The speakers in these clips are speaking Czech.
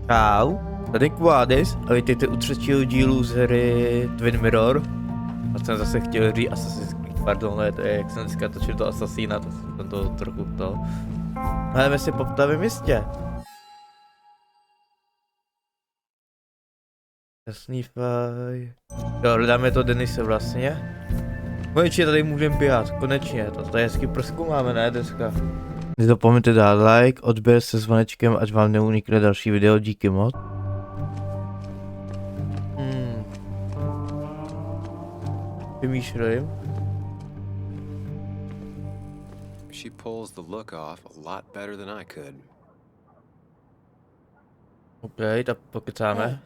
Čau, tady Kvádis a vítejte u třetího dílu z hry Twin Mirror. A jsem zase chtěl říct Assassin's Creed, pardon, ale to je, jak jsem dneska točil to Assassina, to jsem to trochu to. Jdeme si po ptavém místě. Jasný faj. Jo, hledáme to Denise vlastně. Konečně tady můžeme běhat, konečně, to je hezky prozkoumáme, ne dneska. Nezapomeňte dát like, odběr se zvonečkem, ať vám neunikne další video, díky moc. Vymýšlím. She pulls the look off a lot better than I could. OK, tak pokecáme. Hey,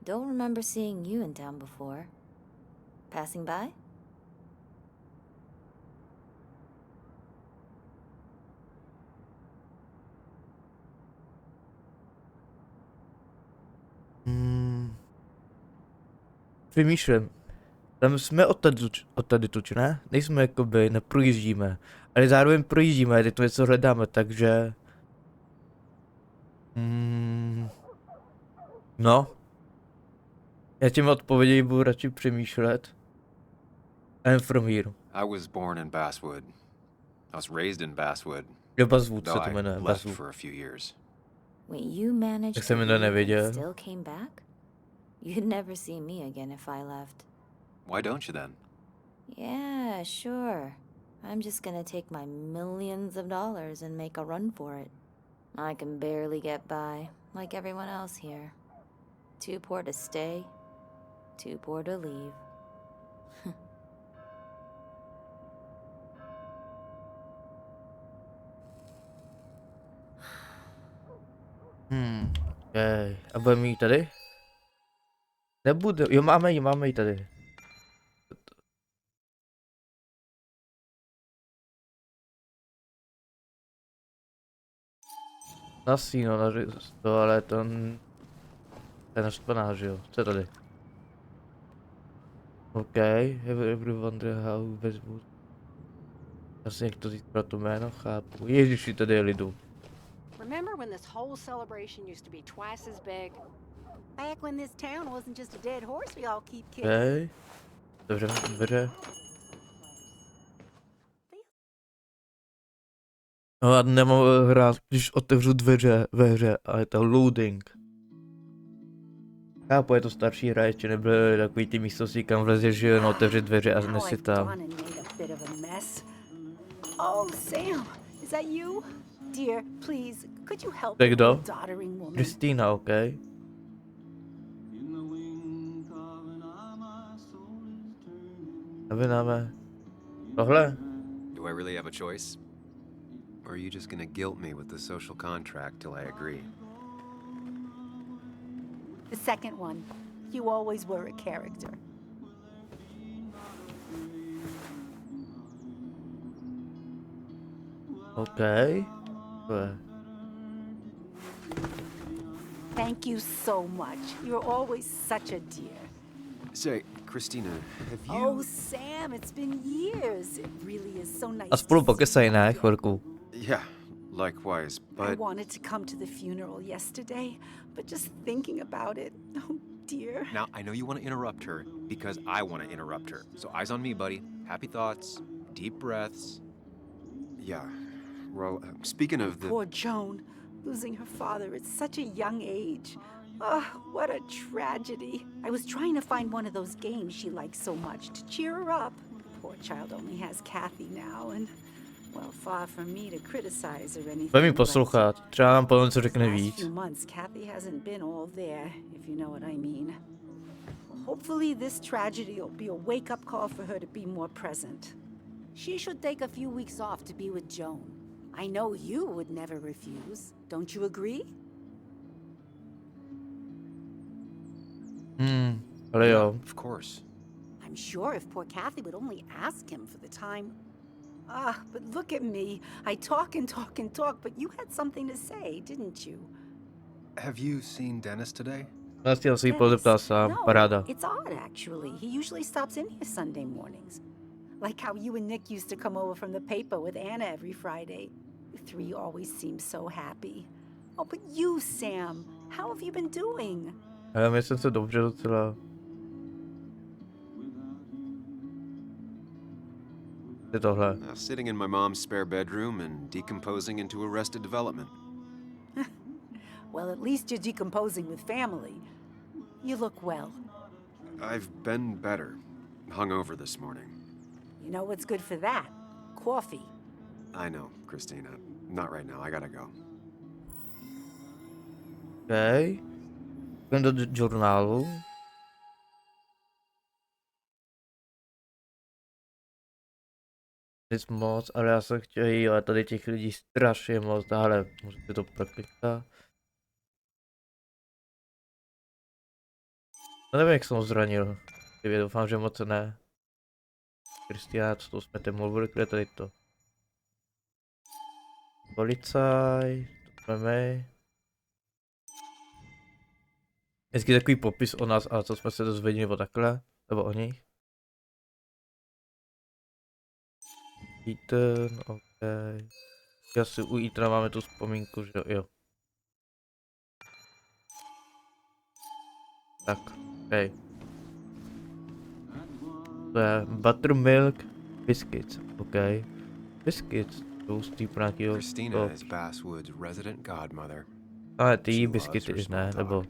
don't remember seeing you in town before. Passing by? Vymýšlím. Tam jsme odtady tuč, ne? Nejsme jakoby, neprojíždíme. Ale zároveň projíždíme, teď to něco hledáme, takže... No. Já těm odpovědí budu radši přemýšlet. I'm from here. I was born in Basswood. I was raised in Basswood. Jo, Basswood se Though to I jmenuje, left Basswood. for a few years. Wait, you managed Jak to jsem to leave and nevěděl. still came back? You'd never see me again if I left. Why don't you then? Yeah, sure. I'm just gonna take my millions of dollars and make a run for it. I can barely get by, like everyone else here. Too poor to stay, too poor to leave. Okay. A budeme jí tady? Nebude, jo, máme jí tady. Nasíno, to, ale to... To je naštvaná, že jo? Co je tady? OK, every wonder how Basswood. Asi někdo získal to jméno, chápu. Ježiši, tady je lidu. Remember when this whole celebration used to be twice as big? Back when this town wasn't just a dead horse we all keep kicking. OK. Dobře, dobře. No a nemám hrát, když otevřu dveře ve hře, ale je to loading. Chápu, je to starší hra, ještě nebyly takový ty místnosti, kam vlezeš, že jen otevři dveře a dnes si tam. Oh, Sam, is that you? Dear, please, could you help To je kdo? a doddering woman? Kristýna, OK. A vy náme. Tohle? Do I really have a choice? Or are you just gonna guilt me with the social contract till I agree? The second one. You always were a character. OK. To je. Thank you so much. You're always such a dear. Say, Christina, have you... Oh, Sam, it's been years. It really is so nice A spolu to see pokesaj, you ne? again. Chvilku. Yeah, likewise, I but... wanted to come to the funeral yesterday, but just thinking about it, oh dear. Now, I know you want to interrupt her, because I want to interrupt her. So eyes on me, buddy. Happy thoughts, deep breaths. Yeah, well, speaking of the... Poor Joan, losing her father at such a young age. Ah, what a tragedy. I was trying to find one of those games she likes so much to cheer her up. Poor child only has Kathy now, and, well, far from me to criticize or anything. Bude mi but poslouchat, třeba nám potom co řekne last víc. few months, Kathy hasn't been all there, if you know what I mean. Hopefully this tragedy will be a wake-up call for her to be more present. She should take a few weeks off to be with Joan. I know you would never refuse. Don't you agree? Ale jo. Of course. I'm sure if poor Kathy would only ask him for the time. Ah, but look at me. I talk and talk and talk, but you had something to say, didn't you? Have you seen Dennis today? Já si asi podeptal sám, No, paráda. it's odd, actually. He usually stops in here Sunday mornings. Like how you and Nick used to come over from the paper with Anna every Friday. You three always seem so happy. Oh, but you, Sam, how have you been doing? Já myslím se dobře docela. Je tohle. Sitting in my mom's spare bedroom and decomposing into Arrested Development. Well, at least you're decomposing with family. You look well. I've been better. Hungover this morning. You know what's good for that? Coffee. I know, Christina. Not right now. I gotta go. Okay. Jdem do žurnálu. Nic moc, ale já jsem chtěl, ale tady těch lidí strašně moc, dále můžete to proklikat. No nevím, jak jsem ho zranil. Doufám, že moc ne. Kristina, co to jsme teď mluvili, kde je tady to? Policaj, to jsme my. Hezky takový popis o nás a co jsme se dozvěděli o takhle, nebo o nich. Ethan, ok. Asi u Ethana máme tu vzpomínku, že jo. Tak, hej. To je buttermilk biscuits, ok. Biscuits, toustý pro nějakýho... Christina is Basswood's resident godmother. Ale ty jí biscuity, ne, nebo...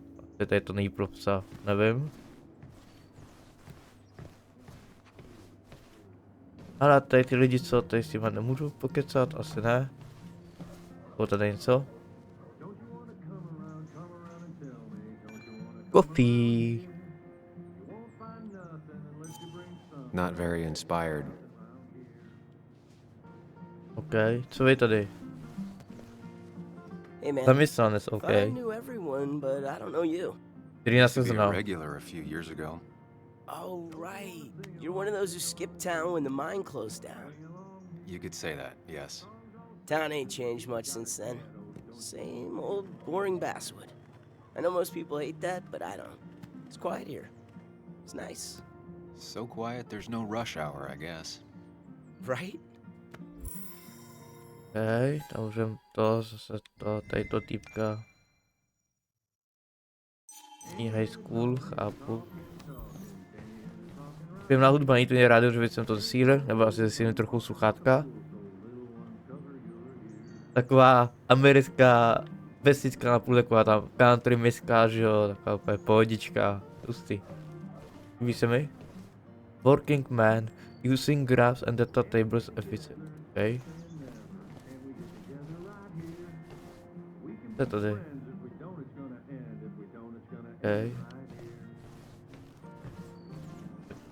Tady to není pro psa, nevím. Ale tady ty lidi, co tady s těma nemůžu pokecat, asi ne. Bylo tady něco? Coffee. Not very inspired. OK, co vy tady? Hey man, Zaměstnanec, OK. I knew everyone, but I don't know you. Který nás Used to be a znal. regular a few years ago. Oh right, you're one of those who skipped town when the mine closed down. You could say that, yes. Town ain't changed much since then. Same old boring Basswood. I know most people hate that, but I don't. It's quiet here. It's nice. So quiet, there's no rush hour, I guess. Right? OK, tam můžem to, zase to, tady to týpka. High school, chápu. Příjemná hudba, není to mě rádio, že jsem to zesílil, nebo asi zesílím trochu sluchátka. Taková americká vesnická napůl, taková tam country městská, že jo, taková úplně pohodička, hustý. Líbí se mi? Working man, using graphs and data tables efficient, ok. Co je tady? Ok.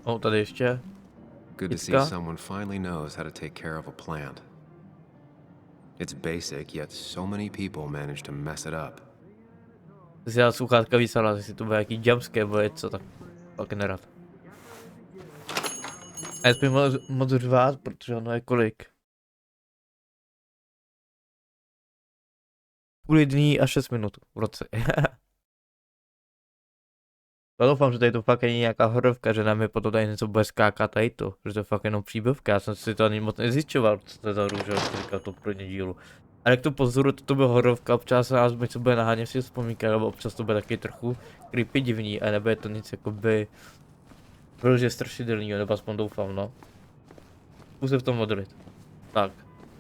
O, tady ještě. Good to see Itka? someone finally knows how to take care of a plant. It's basic, yet so many people manage to mess it up. Si já sluchátka vysala, jestli to bude nějaký jumpscare nebo něco, tak pak nerad. A jestli moc řvát, protože ono je kolik? Půl dní a 6 minut v roce. Já doufám, že tady to fakt není nějaká horovka, že nám je potom tady něco bude skákat tady to, že to je fakt jenom příběvka, já jsem si to ani moc nezjišťoval, co to je za hru, že říkal to pro dílu. Ale jak to pozoru, to bude horovka, občas se nás něco bude nahánět si vzpomínka, nebo občas to bude taky trochu creepy divný, a nebude to nic jakoby vyloženě strašidelného, nebo aspoň doufám, no. Zkus se v tom modlit. Tak,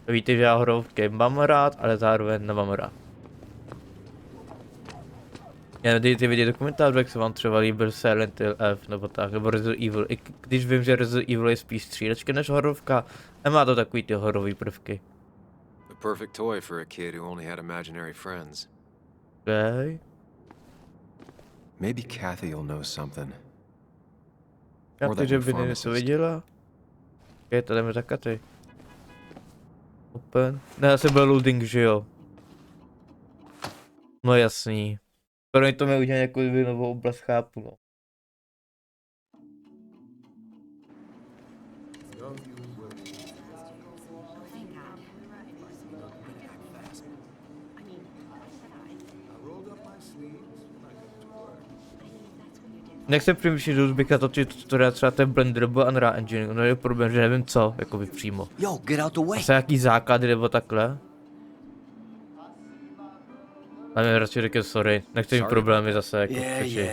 víte, že já horovky mám rád, ale zároveň nemám rád. Já dejte vidět do komentářů, jak se vám třeba líbil Silent Hill F nebo tak, nebo Resident Evil, i když vím, že Resident Evil je spíš střílečka než horovka, nemá to takový ty horový prvky. The perfect toy for a kid who only had imaginary friends. Okay. Maybe Kathy will know something. Já Or to, that že by něco pharmacist. viděla. Ok, to jdeme tak ty. Open. Ne, asi byl loading, že jo. No jasný. Pro to mi udělá nějakou novou oblast, chápu, no. Nechci přemýšlet do zbytka točit tutoriál třeba ten Blender nebo Unreal Engine, no je problém, že nevím co, jakoby přímo. Yo, get out the way. Asi nějaký základy nebo takhle. A mi radši řekl sorry, nechci mít Sorry problémy about zase jako přeči.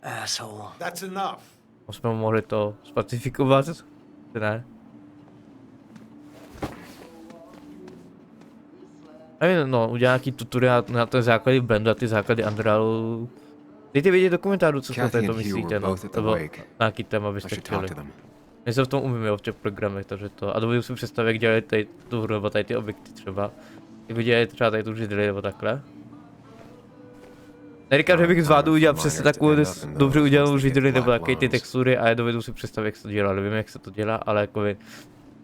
Asshole. That's enough. Jsme mu mohli to specifikovat, ne? Nevím, no, udělat nějaký tutoriál na ten základy Blendu a ty základy Unrealu. Dejte vědět do komentářů, co si o Kathy této and Hugh myslíte, were no. both at the Nebo wake. nějaký téma I byste should chtěli. talk to them. Nejsem v tom umím, jo, v těch programech, takže to. A dovedu si představit, jak dělali tady tu hru, nebo tady ty objekty třeba. Jak by dělali třeba tady tu židli, nebo takhle. Neříkám, že bych zvládl udělat přesně takovou dobře udělanou židli, nebo taky ty textury, a já dovedu si představit, jak se to dělá. Nevím, jak se to dělá, ale jako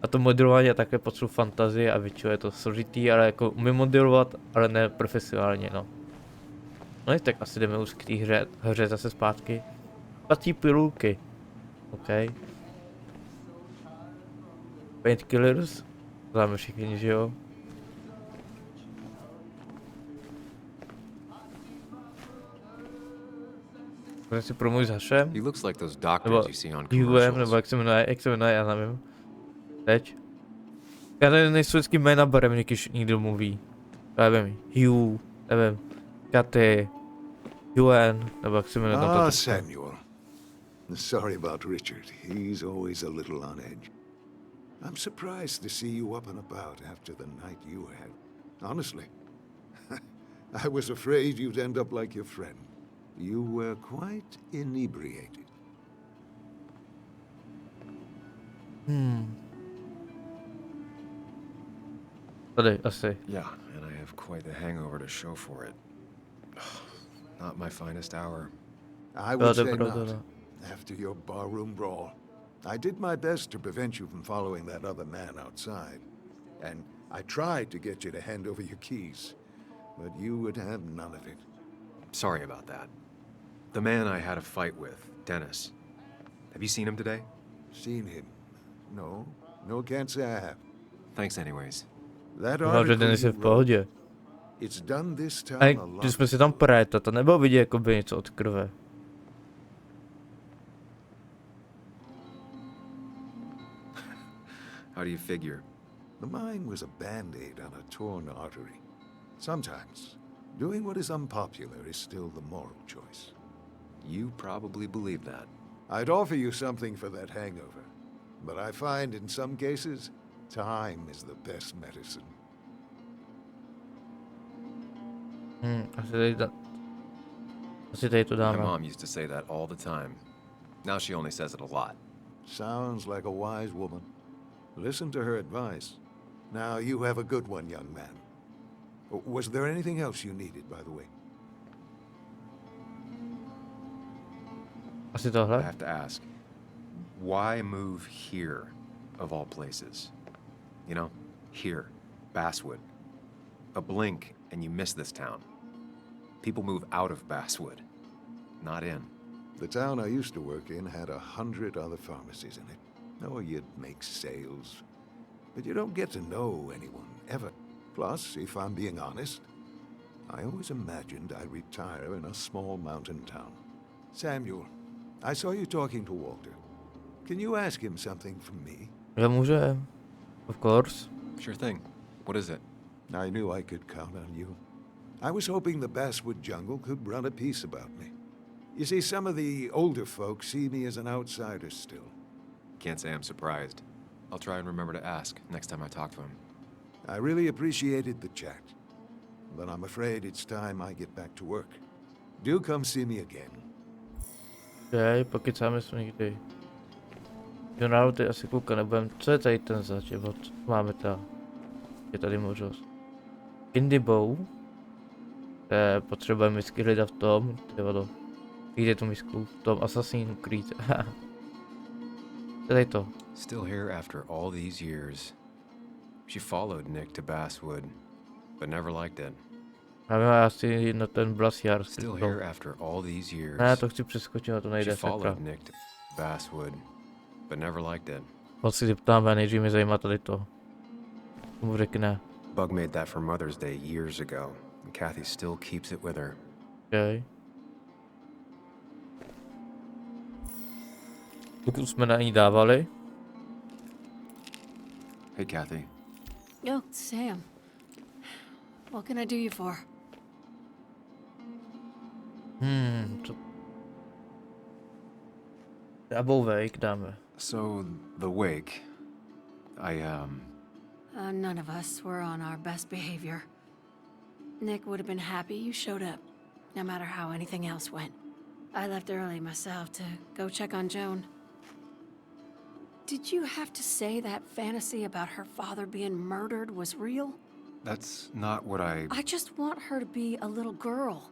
a to modelování je také potřebuji fantazii a většinou je to složitý, ale jako umím modelovat, ale ne profesionálně, no. No tak asi jdeme už k té hře zase zpátky. Patí pilulky. OK. Painkillers. Známe všichni, že jo? Můžeme si promluvit s Hašem? He looks like those Nebo doctors you see on Hughiem, nebo commercials. jak se jmenuje, já nevím. Teď. Já nejsou vždycky jména barem, když někdo mluví. Já nevím, Hugh, nevím, Kathy, Hughiem, nebo jak se jmenuje tam Ah, to. Samuel. Sorry about Richard. He's always a little on edge. I'm surprised to see you up and about after the night you had. Honestly, I was afraid you'd end up like your friend. You were quite inebriated. Tady, asi. Yeah, and I have quite the hangover to show for it. Not my finest hour. I would to say pravda, not. no. After your barroom brawl, I did my best to prevent you from following that other man outside. And I tried to get you to hand over your keys, but you would have none of it. Sorry about that. The man I had a fight with, Dennis. Have you seen him today? Seen him? No. No, can't say I have. Thanks anyways. That Doufám, že article Denis je you v wrote, pohodě. it's done this A town a lot. když jsme si tam projeli, to nebylo vidět jako by něco od krve. How do you figure? The mine was a band-aid on a torn artery. Sometimes, doing what is unpopular is still the moral choice. You probably believe that. I'd offer you something for that hangover, but I find in some cases, time is the best medicine. Asi tady to My dáme. mom used to say that all the time. Now she only says it a lot. Sounds like a wise woman. Listen to her advice. Now you have a good one, young man. Was there anything else you needed, by the way? Asi I tohle? have to ask, why move here, of all places? You know, here, Basswood. A blink and you miss this town. People move out of Basswood, not in. The town I used to work in had 100 other pharmacies in it. Oh, you'd make sales, but you don't get to know anyone, ever. Plus, if I'm being honest, I always imagined I'd retire in a small mountain town. Samuel, I saw you talking to Walter. Can you ask him something from me? Já může. Of course. Sure thing. What is it? I knew I could count on you. I was hoping the Basswood jungle could run a piece about me. You see, some of the older folks see me as an outsider still. Can't say I'm surprised. I'll try and remember to ask next time I talk to him. I really appreciated the chat, but I'm afraid it's time I get back to work. Do come see me again. Okay, pokecáme jsme někdy. Journálu teď asi koukat nebudem. Co je tady ten za život? Máme je tady možnost. Indibow. Potřebujeme misky hledat v tom. Tyvado. Kde tu misku? V tom Assassin's Creed. Tady to. Still here after all these years. She followed Nick to Basswood, but never liked it. Já asi na ten Blasiar. Still here after all these years. Ne, to chci přeskočit, a to She nejde, sakra. followed Nick to Basswood, but never liked it. Moc si zeptáme, nejdřív mě zajímá tady to. Mu řekne. Bug made that for Mother's Day years ago, and Kathy still keeps it with her. Okay. Pokud jsme na ní dávali. Hey, Kathy. Oh, Sam. What can I do you for? Co? Double wake dáme. So, the wake. None of us were on our best behavior. Nick would have been happy you showed up, no matter how anything else went. I left early myself to go check on Joan. Did you have to say that fantasy about her father being murdered was real? That's not what I... I just want her to be a little girl,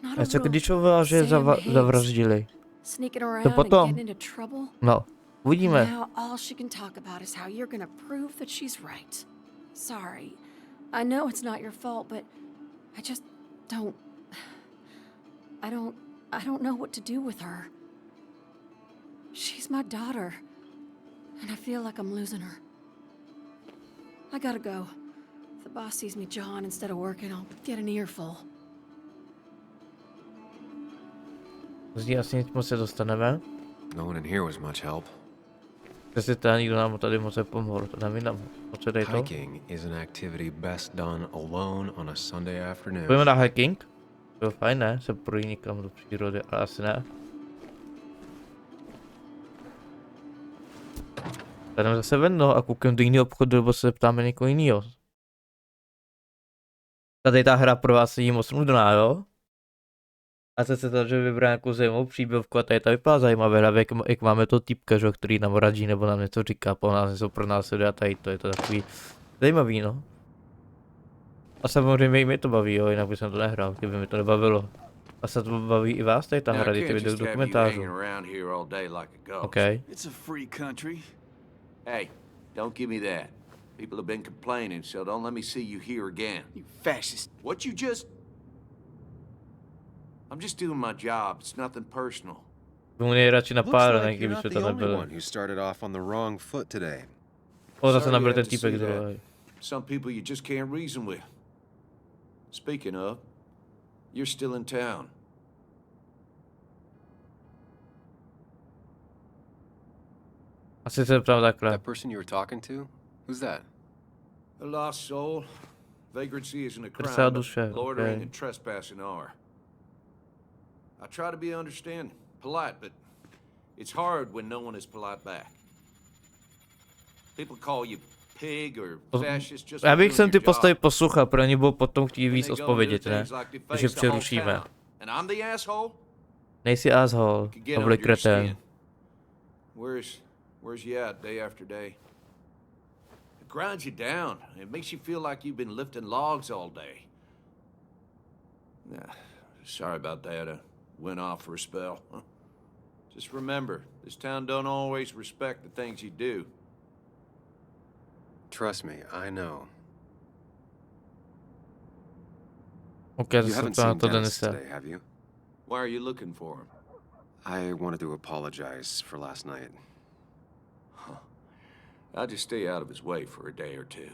not A a co little když ho že Sam Higgs, zavraždili? sneaking around To and potom. getting into trouble. No, uvidíme. Now all she can talk about is how you're gonna prove that she's right. Sorry. I know it's not your fault, but I just don't... I don't know what to do with her. She's my daughter, and I feel like I'm losing her. I gotta go. If the boss sees me jawing instead of working, I'll get an earful. Zdí asi nic moc se dostaneme. No one in here was much help. Přesně tady nikdo nám tady moc nepomohl, to nevím nám moc dej to. Hiking is an activity best done alone on a Sunday afternoon. Pojďme na hiking? To je fajn, ne? Se projít někam do přírody, ale asi ne. Tady jdeme zase ven, no, a koukám do jiného obchodu, nebo se ptáme někoho jiného. Tady ta hra pro vás není moc nudná, jo? A se tady vybrat nějakou zajímavou příběvku a tady ta vypadá zajímavé, hlavně jak máme to týpka, že, který nám radí nebo nám něco říká, po nás něco pro nás a tady to je to takový zajímavý, no. A samozřejmě i mě to baví, jo, jinak bych to nehrál, kdyby mi to nebavilo. A se to baví i vás tady ta hra, dejte video do komentářů. OK. It's a free country. Hey, don't give me that. People have been complaining, so don't let me see you here again. You fascist. What you just... I'm just doing my job. It's nothing personal. Tomu nejradši Looks napádat, like kdyby you're jsme not to the only nebyli. one who started off on the wrong foot today. O, zase Sorry nabyl you ten had to týpek see that. druhý. Some people you just can't reason with. Speaking of, you're still in town. Asi se ptám takhle. That person you were talking to? Who's that? A lost soul. Vagrancy isn't a Drsá crime, duše, but loitering okay. and trespassing are. I try to be understanding, polite, but it's hard when no one is polite back. People call you pig or fascist just Já for bych doing sem ty your postavy job. poslouchal, pro ně budou potom chtít Then víc they go and do odpovědět, ne? things like they Takže face the whole přerušíme. town. And I'm the asshole? Nejsi asshole, Could get to byli under your kretén. skin. Where's you at day after day? It grinds you down. It makes you feel like you've been lifting logs all day. Nah, sorry about that. I went off for a spell. Just remember, this town don't always respect the things you do. Trust me, I know. Ok, You zase haven't ptám na seen to Dennis Denise. today, have you? Why are you looking for him? I wanted to apologize for last night. I'll just stay out of his way for a day or two.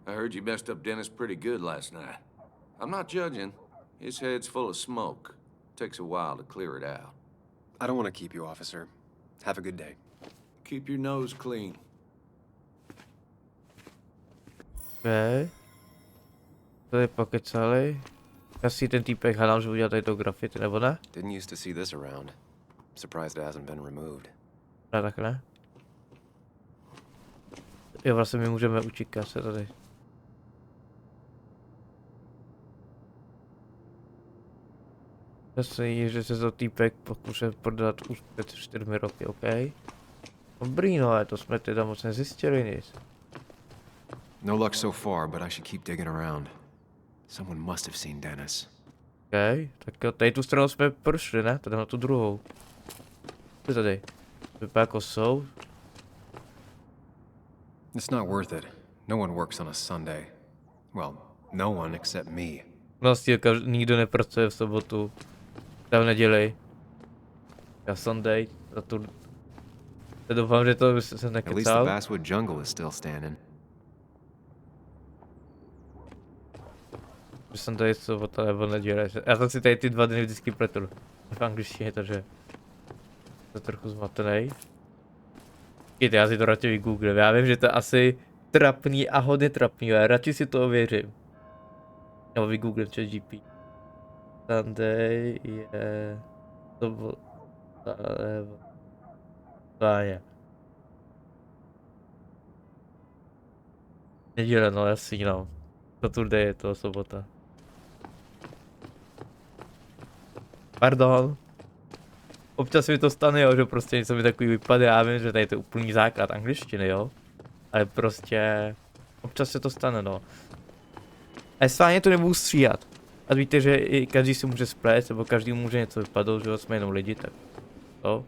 I heard you messed up Dennis pretty good last night. I'm not judging. His head's full of smoke. Takes a while to clear it out. I don't want to keep you, officer. Have a good day. Keep your nose clean. Ok. Tady pokecali. Asi ten týpek hádám, že udělal tady to grafity, nebo ne? Didn't used to see this around. Surprised it hasn't been removed. Ne, tak ne. Jo, vlastně my můžeme utíkat se tady. Zase, že se to týpek pokusuje prodat už před 4 roky, OK? Dobrý, no, ale to jsme teda moc nezjistili nic. No luck so far, but I should keep digging around. Someone must have seen Dennis. OK, tak jo, tady tu stranu jsme prošli, ne? Tady na tu druhou. Co je tady? Vypadá jako jsou. It's not worth it. No one works on a Sunday. Well, no one except me. Vlastně nikdo nepracuje v sobotu. Tam v neděli. Já Sunday. Za tu... Já doufám, že to jsem At least the nekecal. Basswood jungle is still standing. Že jsem tady sobota nebo neděle. Já jsem si tady ty 2 dny vždycky pletl. V angličtině, takže... To trochu zmatenej. Počkejte, já si to radši vygooglím. Já vím, že to je asi trapný a hodně trapný, ale radši si to ověřím. Nebo vygooglím ChatGPT. Sunday je sobota nebo Páně. Neděle, no jasný, no. Saturday je to sobota. Pardon. Občas mi to stane, jo, že prostě něco mi takový vypadne, já vím, že tady to je úplný základ angličtiny, jo. Ale prostě občas se to stane, no. A stejně to nebudu stříhat. A víte, že i každý si může splést, nebo každý může něco vypadnout, že jsme jenom lidi, tak to.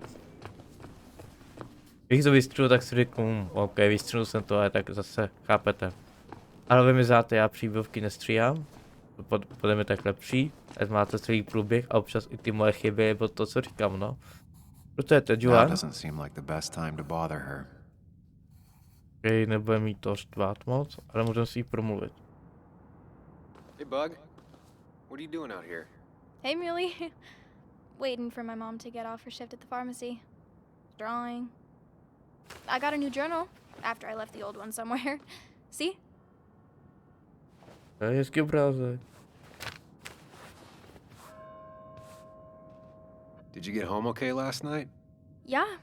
Když to vystřelu, tak si řeknu, OK, vystřelil jsem to, ale tak zase chápete. Ale vy mi znáte, já příběhovky nestříhám. Podle mě tak lepší, ať máte celý průběh a občas i ty moje chyby, nebo to, co říkám, no. Proto je to Joan. Okay, nebude mít to štvát moc, ale můžeme si jí promluvit. Hey, Bug. What are you doing out here? Hey, Muley. Waiting for my mom to get off her shift at the pharmacy. Drawing. I got a new journal after I left the old one somewhere. See? To je hezký obrázek. Did you get home okay last night? Yeah.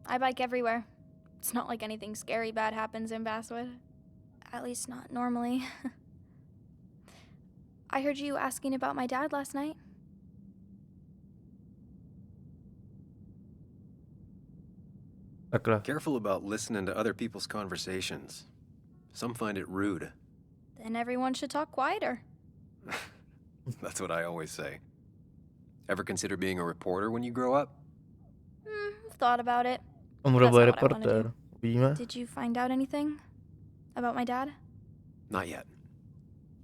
I bike everywhere. It's not like anything scary bad happens in Basswood. At least not normally. I heard you asking about my dad last night. Takhle. Careful about listening to other people's conversations. Some find it rude. Then everyone should talk quieter. That's what I always say. Ever consider being a reporter when you grow up? I've thought about it. On That's bude not what I wanna reportér. Víme? Did you find out anything about my dad? Not yet.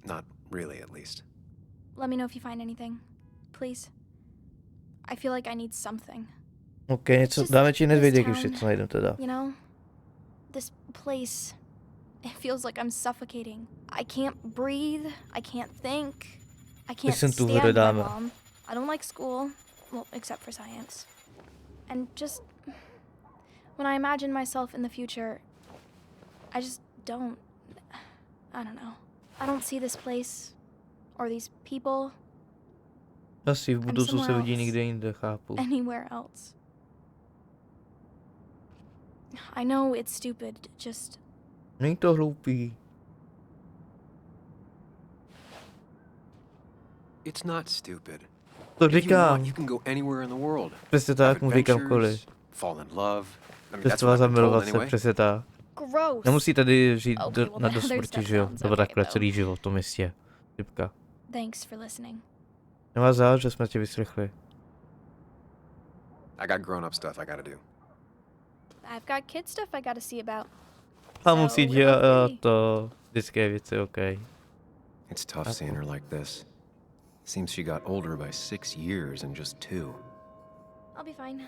Not really, at least. Let me know if you find anything. Please. I feel like I need something. OK, něco Just dáme ti nevědět, this když si town, to najdem teda. You know? This place. It feels like I'm suffocating. I can't breathe. I can't think. I can't Listen to stand my Vredama. mom. I don't like school. Well, except for science. And just... When I imagine myself in the future, I just don't... I don't know. I don't see this place. Or these people. Asi v budoucnu se somewhere vidí else. nikde jinde, chápu. Anywhere else. I know it's stupid, just... Není to hloupý. It's not stupid. To If you říkám. want, you can go anywhere in the world. Přesně tak, Have mu říkám adventures, kvůli. fall in love. I mean, Přes that's to what I've been told zamilovat se, anyway. přesně tak. Gross. Nemusí tady žít Okay, well, na there's dosmrti, that že jo? sounds Nebo okay, takhle though. celý život v tom městě. Typka. Thanks for listening. Nemá záležet, že jsme tě vyslechli. I got grown-up stuff I gotta do. I've got kid stuff I gotta see about. A musí So, dělat okay. to dětské věci, OK. It's tough seeing her like this. Seems she got older by 6 years in just 2. I'll be fine.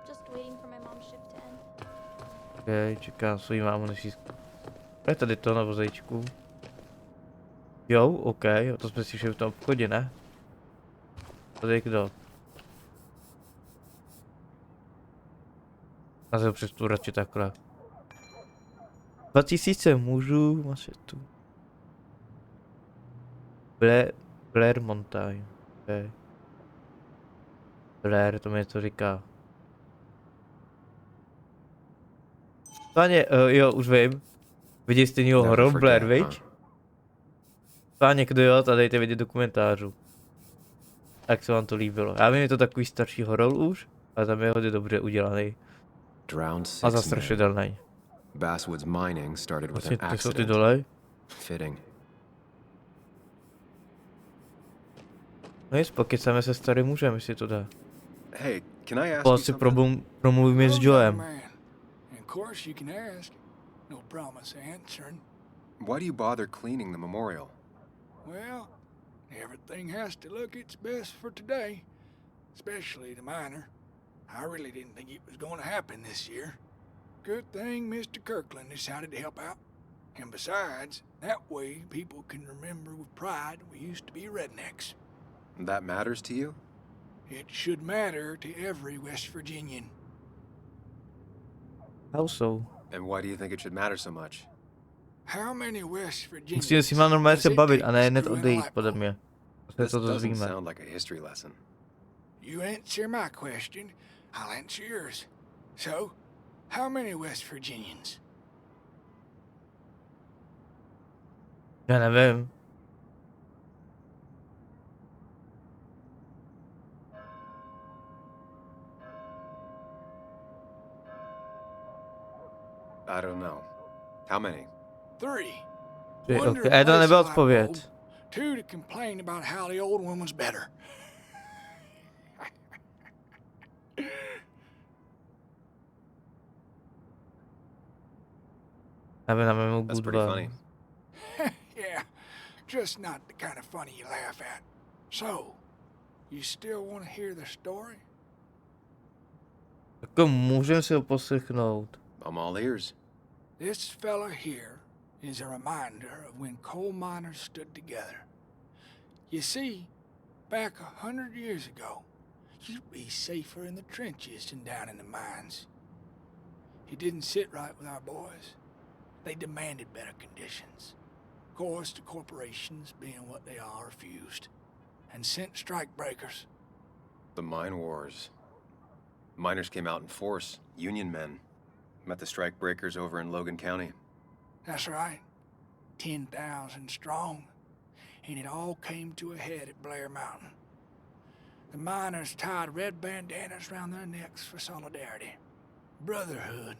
Just waiting for my mom's shift to end. OK, čekám svoji mámu, než jí... Je tady to na vozejčku. Jo, OK, to jsme si šli v tom obchodě, ne? Tady je kdo? Já se ho přečtu radši takhle. 2000 mužů, máš tu. Blair Mountain. Okay. Blair, to mi něco říká. Páně, jo, už vím. Vidíš stejného horor Blair, viď? Páně, kdo jo, tady dejte vidět do komentářů. Jak se vám to líbilo. Já vím, je to takový starší horor už, ale tam je hodně dobře udělaný. A zastrašidelný. Basswood's mining started with Vlastně an ty jsou ty accident. dole. Fitting. No nic, pokecáme se starým mužem, jestli to dá. Hey, can I ask Po you asi something? promluvíme s Joem. Of course you can ask. No promise answering. Why do you bother cleaning the memorial? Well, everything has to look its best for today, especially the miner. I really didn't think it was going to happen this year. Good thing Mr. Kirkland decided to help out. And besides, that way people can remember with pride we used to be rednecks. That matters to you? It should matter to every West Virginian. How so? And why do you think it should matter so much? How many West Virginians Musíme si má normálně does se it bavit take a to ne hned screw in a odejít, light podle bulb? mě. se This to doesn't dozvíme. sound like a history lesson. You answer my question, I'll answer yours. So, how many West Virginians? Já nevím. I don't know. How many? 3. Tři, One ok. to To replace nebyla the light odpověď. bulb, 2 to complain about how the old woman's better. Nevím, nevím, That's budu pretty dva. funny. Yeah, just not the kind of funny you laugh at. So, you still want to hear the story? Jako můžeme si ho poslechnout. I'm all ears. This fella here is a reminder of when coal miners stood together. You see, back 100 years ago, you'd be safer in the trenches than down in the mines. He didn't sit right with our boys. They demanded better conditions. Of course, the corporations, being what they are, refused and sent strike breakers. The mine wars. Miners came out in force. Union men. Met the strike breakers over in Logan County. That's right. 10,000 strong. And it all came to a head at Blair Mountain. The miners tied red bandanas around their necks for solidarity. Brotherhood.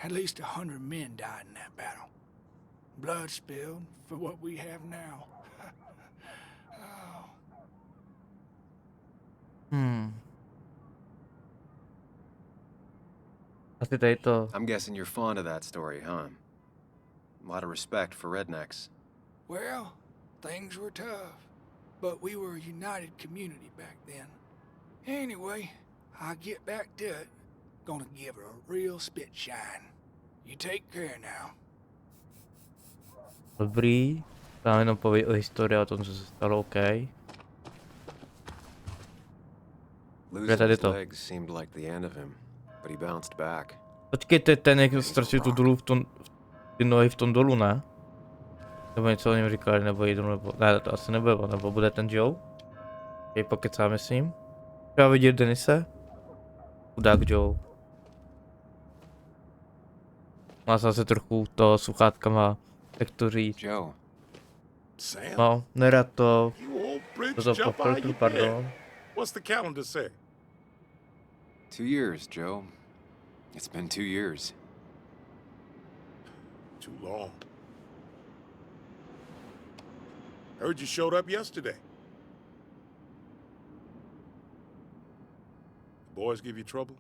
At least 100 men died in that battle. Blood spilled for what we have now. Oh. Asi tady to. I'm guessing you're fond of that story, huh? A lot of respect for rednecks. Well, things were tough, but we were a united community back then. Anyway, I get back to it. Gonna give her a real spit shine. You take care now. Dobrý. Tam jenom povědět o historii, o tom, co se stalo, OK. Losing tady his to. legs seemed like the end of him, but he bounced back. Počkejte, ten jak ztratil tu dolu v tom, ty nohy v tom dolu, ne? Nebo něco o něm říkali, nebo jídru, nebo, ne, to asi nebylo, nebo bude ten Joe? Jej pokecá, myslím. Třeba vidět Denise? Chudák Joe. Má zase trochu to sluchátkama, jak to říct. Joe, Sam, No, nerad to, you old bridge to jumper, how pofiltru, you pardon. been? What's the calendar say? 2 years, Joe. It's been 2 years. Too long. Heard you showed up yesterday. Boys give you trouble?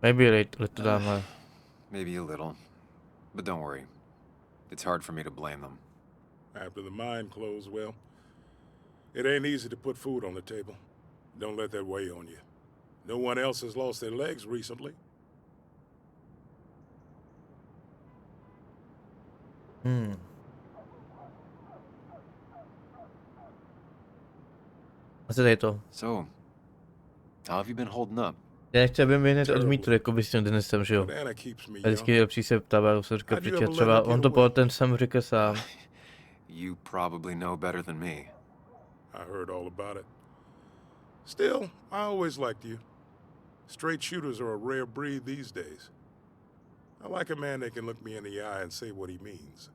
Maybe later to dáme. Maybe a little. But don't worry. It's hard for me to blame them. After the mine closed, well, it ain't easy to put food on the table. Don't let that weigh on you. No one else has lost their legs recently. Asi tady to. So, how have you been holding up? Já nechci, aby mi hned odmítl, jako by s tím Denisem, že jo. Banana keeps me A vždycky young. lepší se ptá, já jsem říkal, How'd you protože ever třeba let her on get to away? potom jsem řekl sám. You probably know better than me. I heard all about it. Still, I always liked you. Straight shooters are a rare breed these days. I like a man that can look me in the eye and say what he means.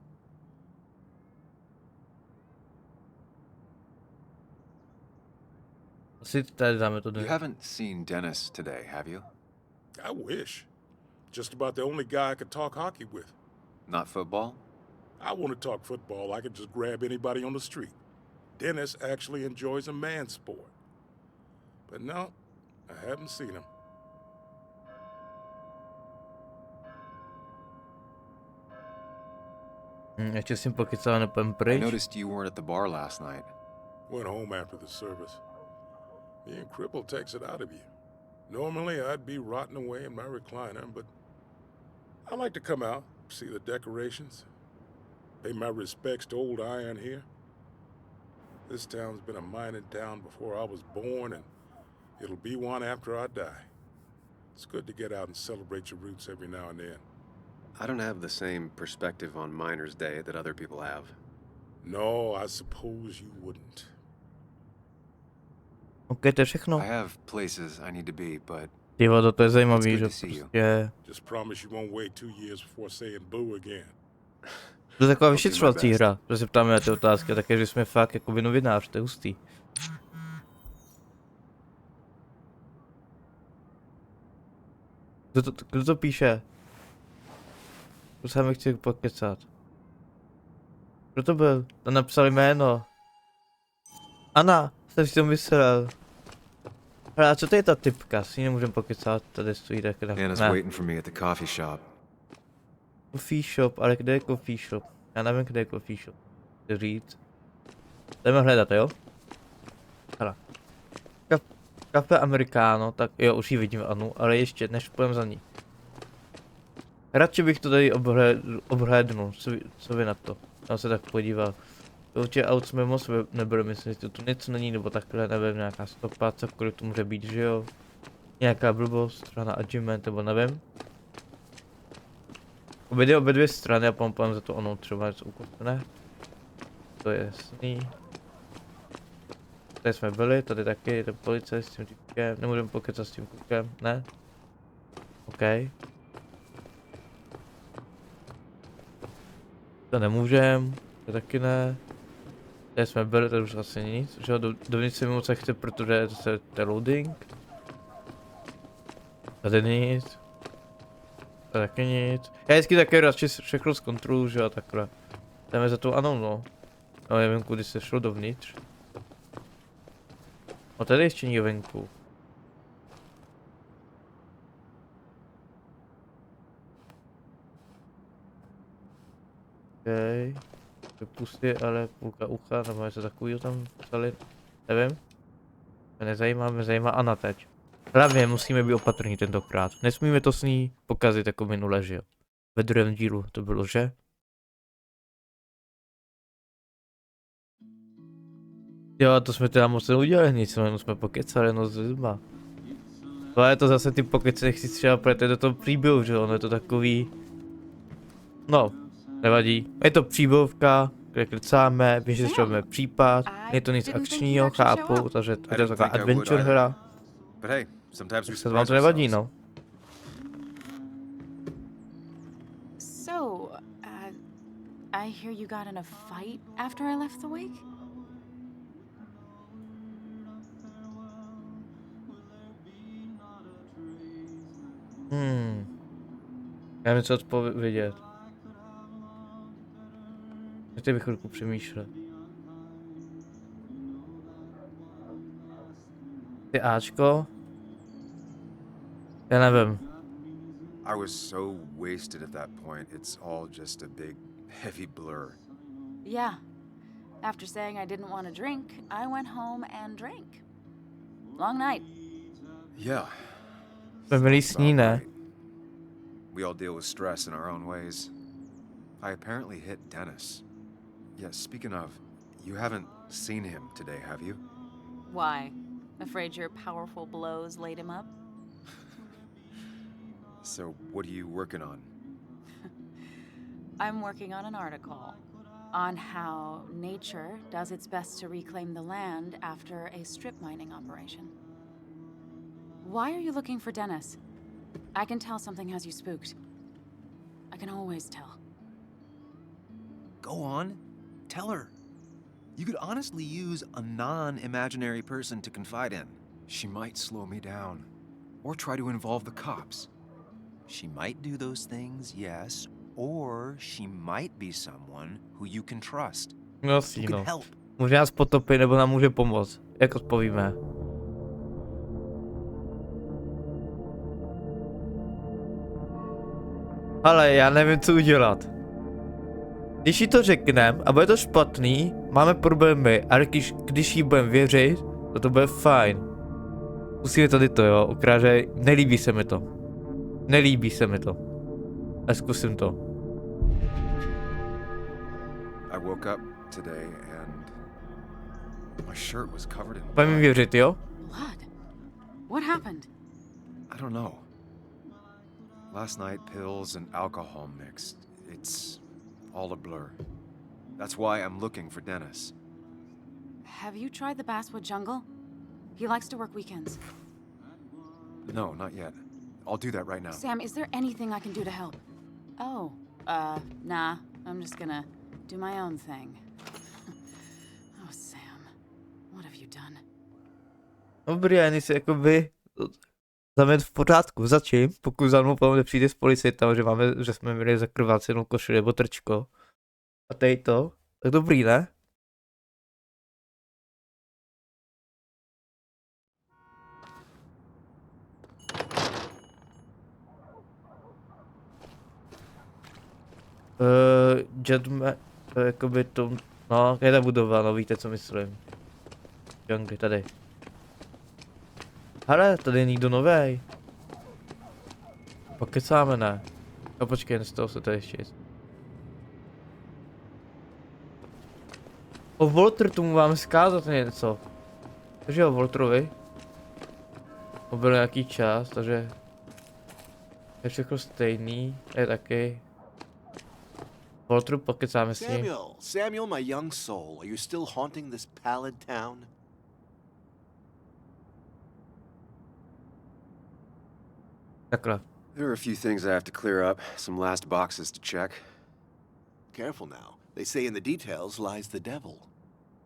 Asi tady dáme to You Denis. haven't seen Dennis today, have you? I wish. Just about the only guy I could talk hockey with. Not football? I want to talk football. I could just grab anybody on the street. Dennis actually enjoys a man's sport. But no, I haven't seen him. Ještě si pokecáme, nepůjdem I pryč. noticed you weren't at the bar last night. Went home after the service. Being crippled takes it out of you. Normally, I'd be rotting away in my recliner, but I like to come out, see the decorations, pay my respects to old iron here. This town's been a mining town before I was born, and it'll be one after I die. It's good to get out and celebrate your roots every now and then. I don't have the same perspective on Miner's Day that other people have. No, I suppose you wouldn't. OK, to je všechno. I have places I need to be, but Ty vado, to je zajímavý, it's že good to see you. prostě... Just promise you won't wait 2 years before saying boo again. To je taková vyšetřovací hra, že se ptáme na ty otázky, a také, že jsme fakt jako novinář, to je hustý. Kdo to píše? To se mi chci pokecat. Kdo to byl? To napsal jméno. Ana, jsem si to myslel. Hele, a co to je ta typka? S ní nemůžem pokecat, tady stojí takhle. Anna's waiting for me at the coffee shop. Coffee shop, ale kde je coffee shop? Já nevím, kde je coffee shop. Chci říct. Jdeme hledat, jo? Hele. Kafe americano, tak jo, už ji vidím, Anu, ale ještě, než půjdem za ní. Radši bych to tady obhlédnul, co vy na to? Já se tak podíval. Určitě aut jsme moc nebyli, myslím, že tu něco není, nebo takhle, nevím, nějaká stopa, cokoliv to může být, že jo? Nějaká blbost, strana achievement, nebo nevím. Obě dvě strany a půjdem za to ono třeba něco ukotvené. To je jasný. Tady jsme byli, tady taky, ten policie s tím týpkem, nemůžeme pokecat s tím klukem, ne? OK. To nemůžem, to taky ne. Tady jsme byli, tady už asi nic, že jo, dovnitř se mi moc chce, protože to je loading. Tady nic. Tady taky nic. Já vždycky taky radši všechno zkontroluji, že jo, takhle. Jdeme za to, ano, no. No, nevím, kudy se šlo dovnitř. No tady ještě někde venku. OK. To pustě, ale půlka ucha, nebo něco takového tam psali. Nevím. Mě zajímá Anna teď. Hlavně musíme být opatrní tentokrát. Nesmíme to s ní pokazit jako minule, že jo. Ve druhém dílu to bylo, že? Jo, to jsme teda moc neudělali nic, no, jsme pokecali, no s lidma. Ale je to zase ty pokeci, nechci třeba projít do toho příběhu, že ono je to takový... No, nevadí. Je to příběhovka, kde kecáme, vyšetřujeme případ, je to nic akčního, chápu, takže to je taková adventure hra. Se vám to nevadí, no. So, I hear you got in a fight after I left the wake? Já nevím, co odpovědět. Teď bych chvilku přemýšlel. Ty Ačko? Já nevím. I was so wasted at that point, it's all just a big, heavy blur. Yeah. After saying I didn't want to drink, I went home and drank. Long night. Yeah. Jsme byli sní, ne? We all deal with stress in our own ways. I apparently hit Dennis. Yeah, speaking of, you haven't seen him today, have you? Why? Afraid your powerful blows laid him up? So, what are you working on? I'm working on an article on how nature does its best to reclaim the land after a strip mining operation. Why are you looking for Dennis? I can tell something has you spooked. I can always tell. Go on. Tell her. You could honestly use a non-imaginary person to confide in. She might slow me down. Or try to involve the cops. She might do those things, yes. Or she might be someone who you can trust. No si, no. Může nás potopit, nebo nám může pomoct. Jak odpovíme? Ale já nevím, co udělat. Když jí to řekneme a bude to špatný, máme problémy, ale když jí budeme věřit, to bude fajn. Musíme tady to, jo, ukráže, nelíbí se mi to. Nelíbí se mi to. A zkusím to. I woke up today and my shirt was covered in blood. Budeme mi věřit, jo? Blood? What happened? I don't know. Last night, pills and alcohol mixed. It's all a blur. That's why I'm looking for Dennis. Have you tried the Basswood jungle? He likes to work weekends. No, not yet. I'll do that right now. Sam, is there anything I can do to help? Oh, nah. I'm just gonna do my own thing. Oh, Sam. What have you done? Dobrý, Anis, jakoby za mě v pořádku. Za čím? Pokud za mnou potom přijde z policajta, že jsme měli zakrvácenou košili nebo trčko. A tady to. Tak dobrý, ne? Jetme, jakoby to, no, je ta budova, no víte, co myslím. Jungle, tady. Hele, tady je někdo novej. Pokecáme, ne? No počkej, nestalo se to ještě. O Walter, tomu máme zkázat něco. Takže o Walterovi. Byl nějaký čas, takže je všechno stejný, je taky. Walteru, pokecáme s ním. Samuel, my young soul, are you still haunting this pallid town? Takhle. There are a few things I have to clear up, some last boxes to check. Careful now. They say in the details lies the devil.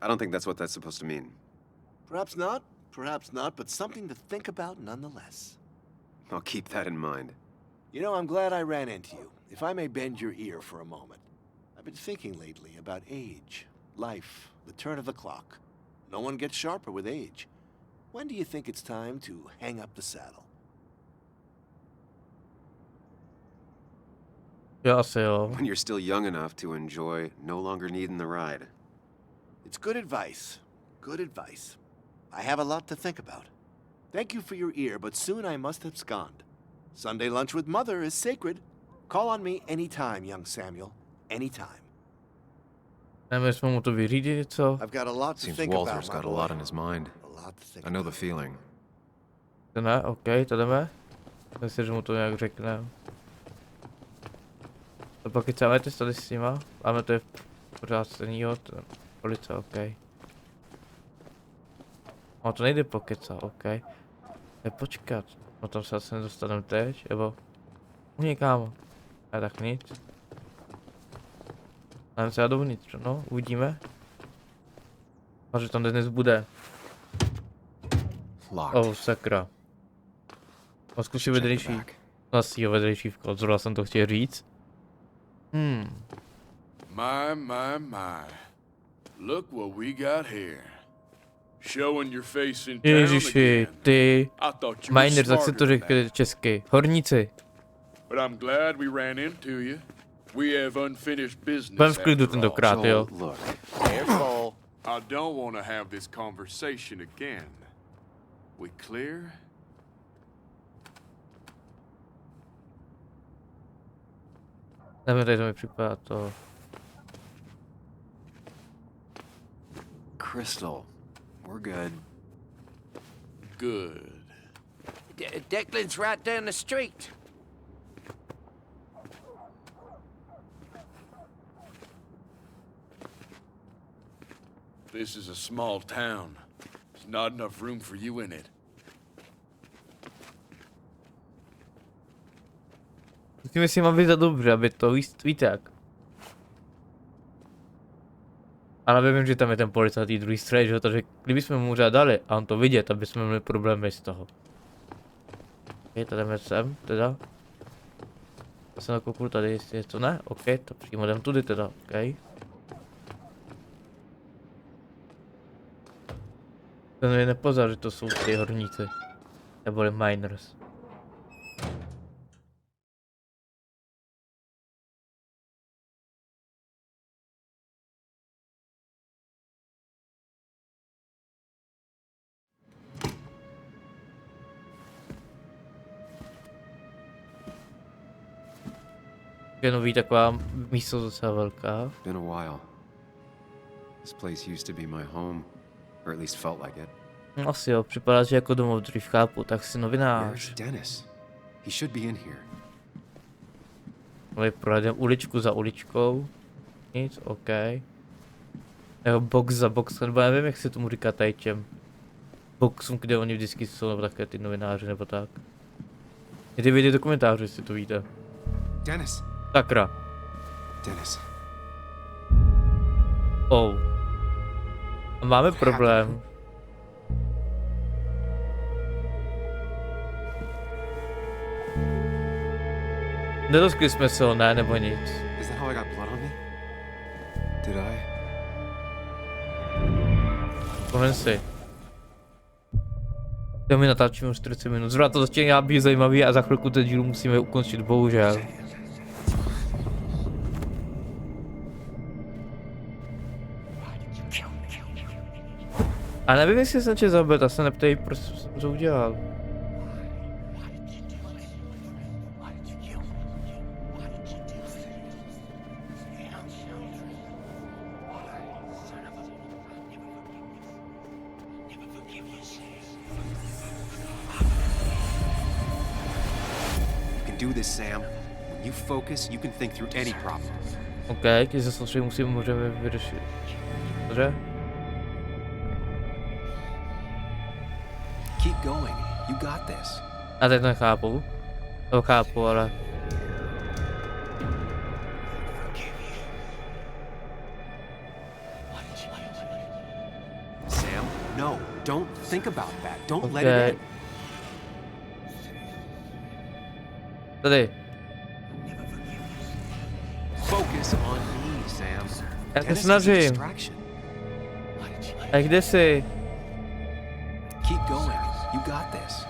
I don't think that's what that's supposed to mean. Perhaps not, but something to think about nonetheless. I'll keep that in mind. You know, I'm glad I ran into you. If I may bend your ear for a moment. I've been thinking lately about age, life, the turn of the clock. No one gets sharper with age. When do you think it's time to hang up the saddle? Já asi jo. When you're still young enough to enjoy no longer needing the ride. It's good advice. Good advice. I have a lot to think about. Thank you for your ear, but soon I must abscond. Sunday lunch with Mother is sacred. Call on me anytime, young Samuel. Anytime. Nevím, jsme mu to vyřídit, co? I've got a lot to Seems think Walter's about, got my a lot boy. on his mind. A lot to think I know the about. feeling. To ne, OK, to jdeme. Myslím, že mu to nějak řekne. To pokecáme teď tady s nima. Máme to je pořád stejnýho, police, OK. No to nejde pokecat, OK. Je počkat. No tam se asi nedostaneme teď, nebo... Kámo. A tak nic. Dáme se dovnitř, no, uvidíme. A že tam dnes bude. Oh, sakra. No zkusím vedlejší. Asi jo, vedlejší vklad, zrovna jsem to chtěl říct. My. Look what we got here. Showing your face in town Ježiši, again. ty... I thought you were Miners, jak se to smarter than řekne that. česky. Horníci. But I'm glad we ran into you. We have unfinished business. Budem v klidu after all. tentokrát, jo. Look, Careful. I don't want to have this conversation again. We clear? Nevím, tady to mi připadá to... Crystal, we're good. Good. Declan's right down the street. This is a small town. There's not enough room for you in it. Musíme si být za dobře, aby to víte jak. Ale vím, že tam je ten policajt tý druhý straně, že jo, takže kdybychom mu dali a on to vidět, aby jsme měli problémy z toho. OK, tady jdeme sem, teda. Já jsem nakoukl tady, jestli je to ne, OK, to přímo jdem tudy teda, OK. Ten mi nepozor, že to jsou ty horníci. Neboli miners. Je nový taková místo docela velká. Been a while. This place used to be my home, or at least felt like it. No asi jo, připadá, že jako domov dřív chápu, tak si novinář. Where's Dennis? He should be in here. Ale projedeme uličku za uličkou. Nic, OK. Nebo box za box, nebo nevím, jak se tomu říká tady těm boxům, kde oni vždycky jsou, nebo také ty novináři, nebo tak. Jděte vidět do komentářů, jestli to víte. Dennis. Sakra. Dennis. Oh. A máme problém. Nedoskli jsme se ho, ne, nebo nic. Is that how I got blood on me? Did I? Pomen si. To my natáčíme už 40 minut. Zrovna to začíná být zajímavý a za chvilku ten díl musíme ukončit, bohužel. A nevím, jestli jsem tě zabil, a se neptej, proč jsem to udělal. Do this, Sam. When you focus, you can think through any problem. OK, když se soustředím, můžeme vyřešit. Dobře? Keep going. You got this. A teď to nechápu. To chápu, ale... Sam, no. Don't think about that. Don't let Okay. it in. Tady. Focus on me, Sam. Já se Dennis is a snažím. distraction. A kde jsi? Keep going. You got this.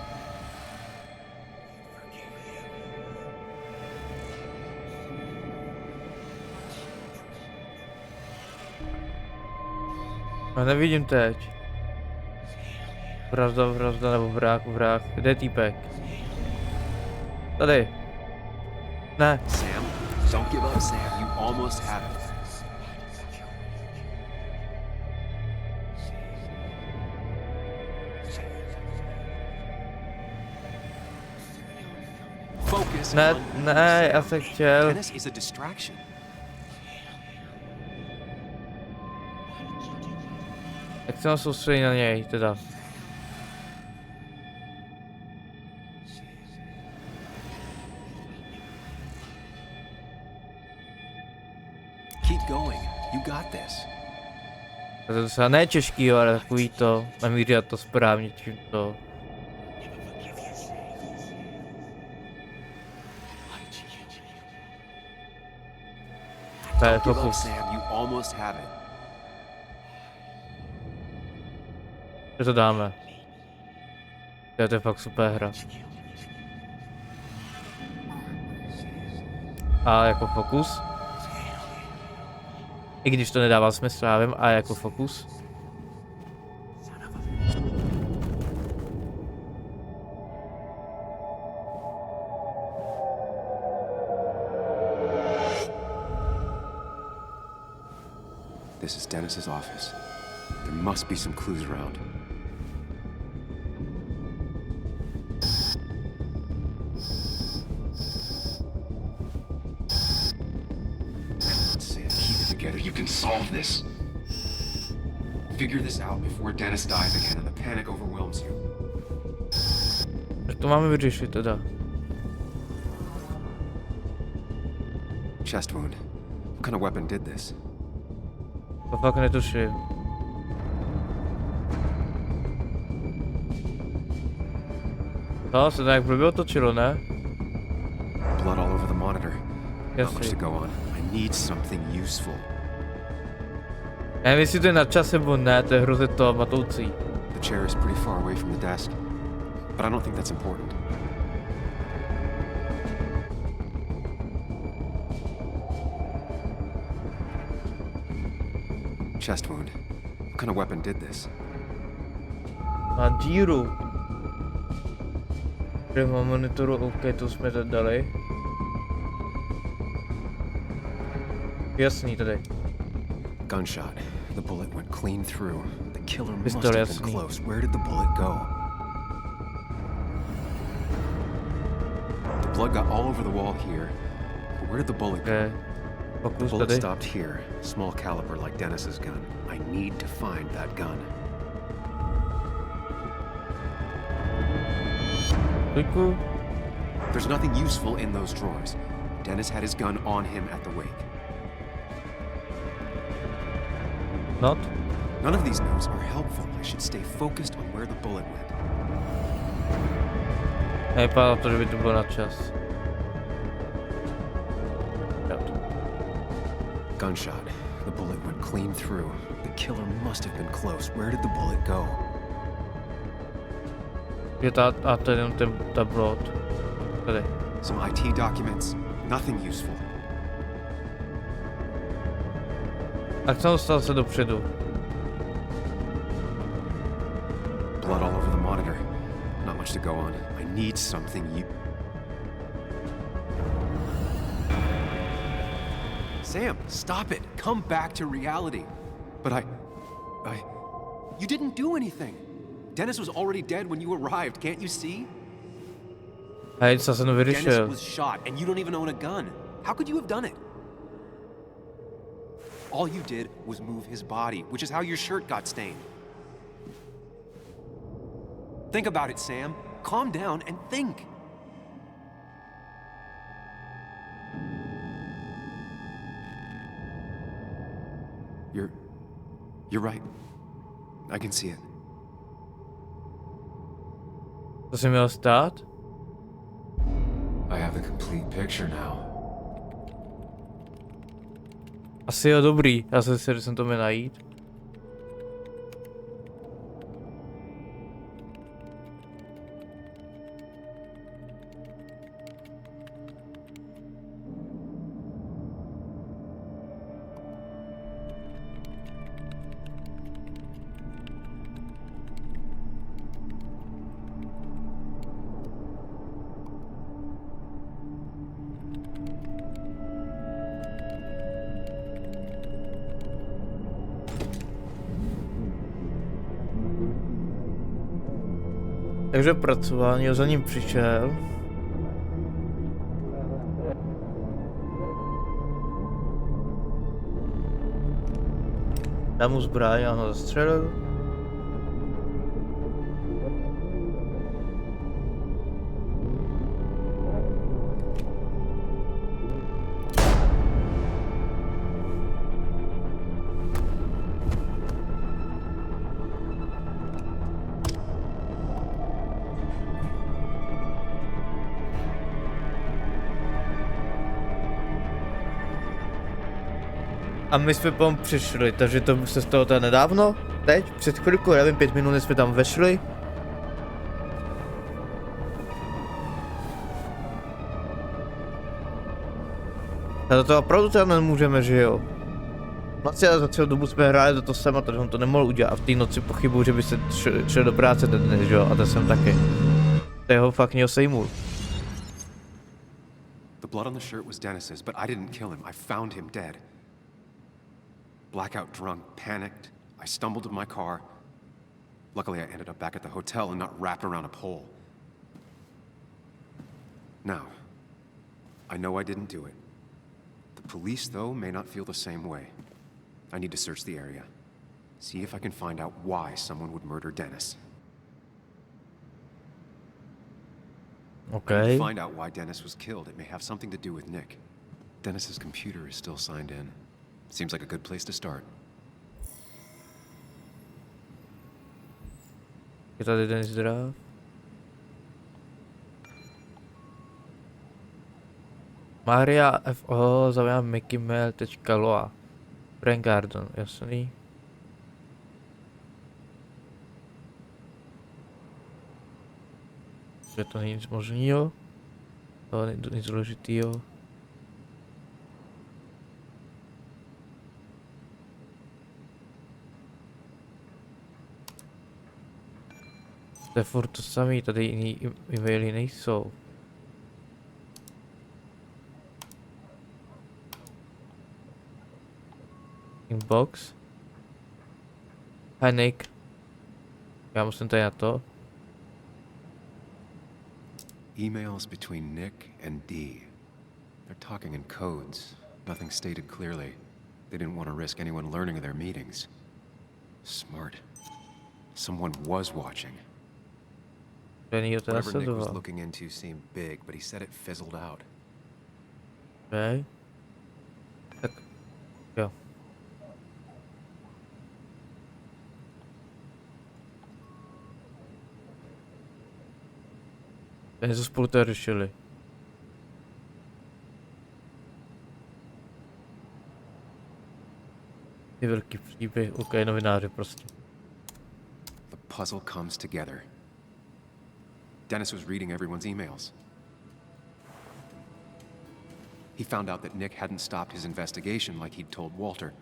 A nevidím teď. Vrazda nebo vrák. Kde je týpek? Tady. Ne. Sam, don't give up, Sam. You almost have it. Focus Ne, on ne, já jsem chtěl. Dennis is a distraction. Jak se mám soustředit na něj, teda. Keep going. You got this. To je docela ne těžký, ale takový to, namířit to správně tímto. Don't give up, Sam. You almost have it. Že to dáme. To je fakt super hra. A jako fokus. I když to nedává smysl, já vím, a jako fokus. This is Dennis's office. There must be some clues around. Sam, keep it together. You can solve this. Figure this out before Dennis dies again and the panic overwhelms you. Jak to máme vyřešit teda? Chest wound. What kind of weapon did this? To fakt netuším. No, se to jak blbě otočilo, ne? Blood all over the monitor. Not much Jasně. to go on. I need something useful. Já nevím, jestli to je na čase nebo ne, to je hrozně to matoucí. The chair is pretty far away from the desk, but I don't think that's important. Chest wound. What kind of weapon did this? Má díru. Prima monitoru, OK, to jsme tady dali. Jasný tady. Gunshot. The bullet went clean through. The killer must Pistol, have jasný. been close. Where did the bullet go? The blood got all over the wall here. Where did the bullet go? Okay. The Pokus bullet tady. stopped here, small caliber like Dennis's gun. I need to find that gun. Kliku. There's nothing useful in those drawers. Dennis had his gun on him at the wake. Not. None of these notes are helpful. I should stay focused on where the bullet went. Nevypadá to, že by to bylo na čas. Gunshot. The bullet went clean through. The killer must have been close. Where did the bullet go? Je to a to je jenom ten tabloid. Tady. Some IT documents. Nothing useful. A jsem dostal se dopředu. Blood all over the monitor. Not much to go on. I need something Sam, stop it. Come back to reality. But you didn't do anything. Dennis was already dead when you arrived, can't you see? Hej, co jsem to Dennis vyřešil? was shot and you don't even own a gun. How could you have done it? All you did was move his body, which is how your shirt got stained. Think about it, Sam. Calm down and think. You're right. I can see it. Co se mělo stát? I have the complete picture now. Asi jo, dobrý. Já jsem si, že jsem to měl najít. Takže pracování, za ním přišel. Dám mu zbraň a ho zastřelil. A my jsme tam přišli, takže to se stalo teda nedávno, teď, před chvilkou, nevím, 5 minut jsme tam vešli. A to opravdu teda nemůžeme, že jo? Vlastně za celou dobu jsme hráli do toho sama, takže on to nemohl udělat a v té noci pochybuju, že by se šel do práce ten dnes, že jo? A to jsem taky. To jeho fakt měl sejmul. The blood on the shirt was Dennis's, but I didn't kill him. I found him dead. Blackout drunk, panicked. I stumbled to my car. Luckily, I ended up back at the hotel and not wrapped around a pole. Now, I know I didn't do it. The police, though, may not feel the same way. I need to search the area. See if I can find out why someone would murder Dennis. Okay. To find out why Dennis was killed, it may have something to do with Nick. Dennis's computer is still signed in. Seems like a good place to start. Je tady den zdrav. Maria FO zavědá mickeymail.loa. Brain Garden, jasný. Že to není nic možného. To není nic důležitého. To je furt to samý, tady jiný e-maily nejsou. Inbox. Hi Nick. Já musím tady na to. Emails between Nick and Dee. They're talking in codes. Nothing stated clearly. They didn't want to risk anyone learning of their meetings. Smart. Someone was watching. Whatever Nick was looking into seemed big, but he said it fizzled out. Okay. Tak jo. Něco spolu to řešili. Ty velký příběh, ok, novináři prostě. The puzzle comes together. Dennis was reading everyone's emails. He found out that Nick hadn't stopped his investigation like he'd told Walter.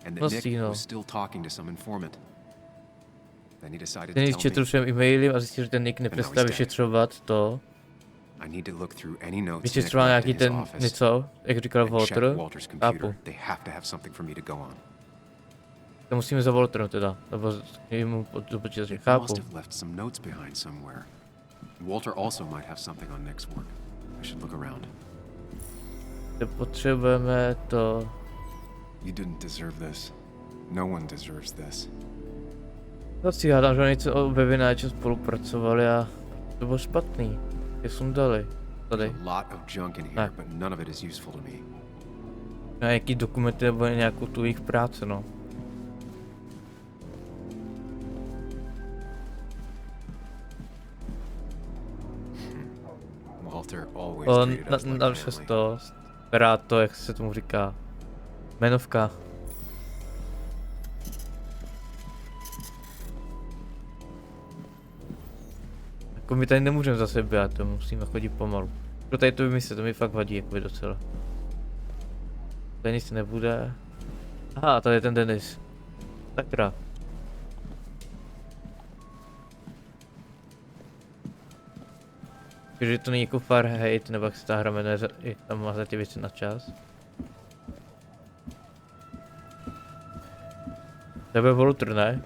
And that Nick was still talking to some informant. Then he decided to Dennis tell četl všem e-maily a zjistil, že ten Nick nepřestal vyšetřovat to. I need to look through any notes vyšetřoval nějaký ten něco, jak říkal Walter. Chápu. They have to have something for me to go on. To musíme za Walterem teda, nebo mu do počítače, chápu. Left some notes behind somewhere. Walter also might have something on Nick's work. I should look around. Potřebujeme to. You didn't deserve this. No one deserves this. To si hádám, že něco objeví, na čem spolupracovali a to bylo špatný. Je sundali. Tady. Nějaký dokumenty nebo nějakou tu jejich práci, no. On na to, rád to, jak se tomu říká. Jmenovka. Jako my tady nemůžeme zase běhat, to musíme chodit pomalu. Pro tady to vymyslet, to mi fakt vadí, jakoby docela. Tady nic nebude. Aha, tady je ten Dennis. Sakra. Takže to není jako Fahrenheit, nebo jak se ta hra jmenuje, jak tam máte ty věci na čas. To byl Walter, ne?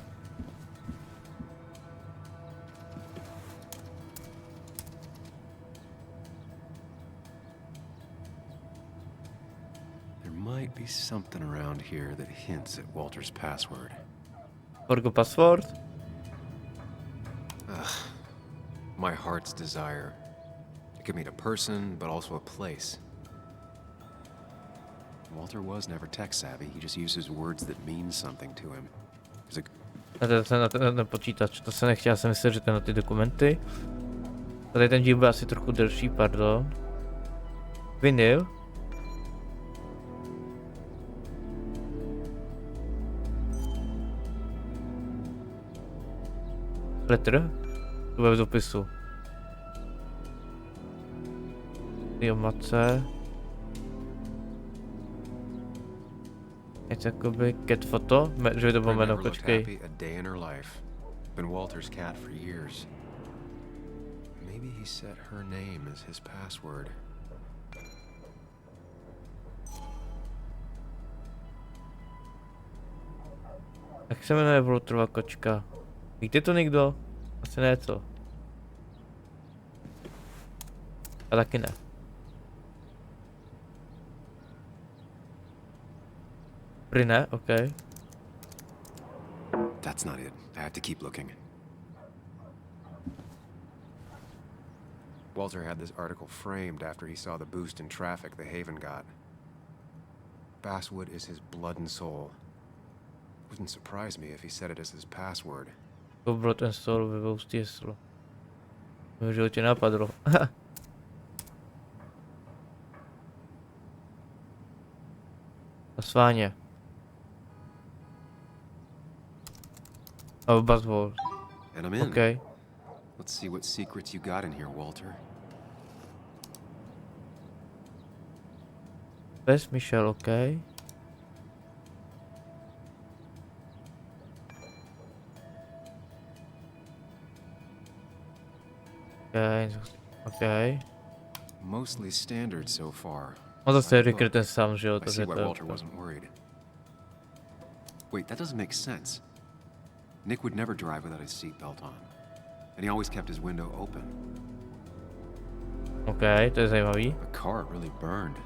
Might be something around here that hints at Walter's password. Forgot password? My heart's desire. It could mean a person, but also a place. Walter was never tech savvy. He just uses words that mean something to him. Na počítač, to se nechtěl, já jsem myslel, že to je na ty dokumenty. Tady ten díl byl asi trochu delší, pardon. Vinyl. Letter? To bude v dopisu. Jo, matce. Je to jakoby cat foto? Že to bylo jméno, počkej. Been Walter's cat for years. Maybe he set her name as his password. Jak se jmenuje Walterova kočka? Víte to někdo? Asi ne to. A taky ne. Prý ne, okay. That's not it. I have to keep looking. Walter had this article framed after he saw the boost in traffic the Haven got. Basswood is his blood and soul. Wouldn't surprise me if he said it as his password. To blood and soul ve boostí jeslo. V životě napadlo. A sváně. Oh, Basswood. And I'm in. Okay. Let's see what secrets you got in here, Walter. Bez Michelle, okay. Okay. Mostly standard so far. No zase Ricker ten sám, že jo, I see why Walter wasn't worried. Wait, that doesn't make sense. Nick would never drive without his seatbelt on. And he always kept his window open. OK, to je zajímavý. The car really burned,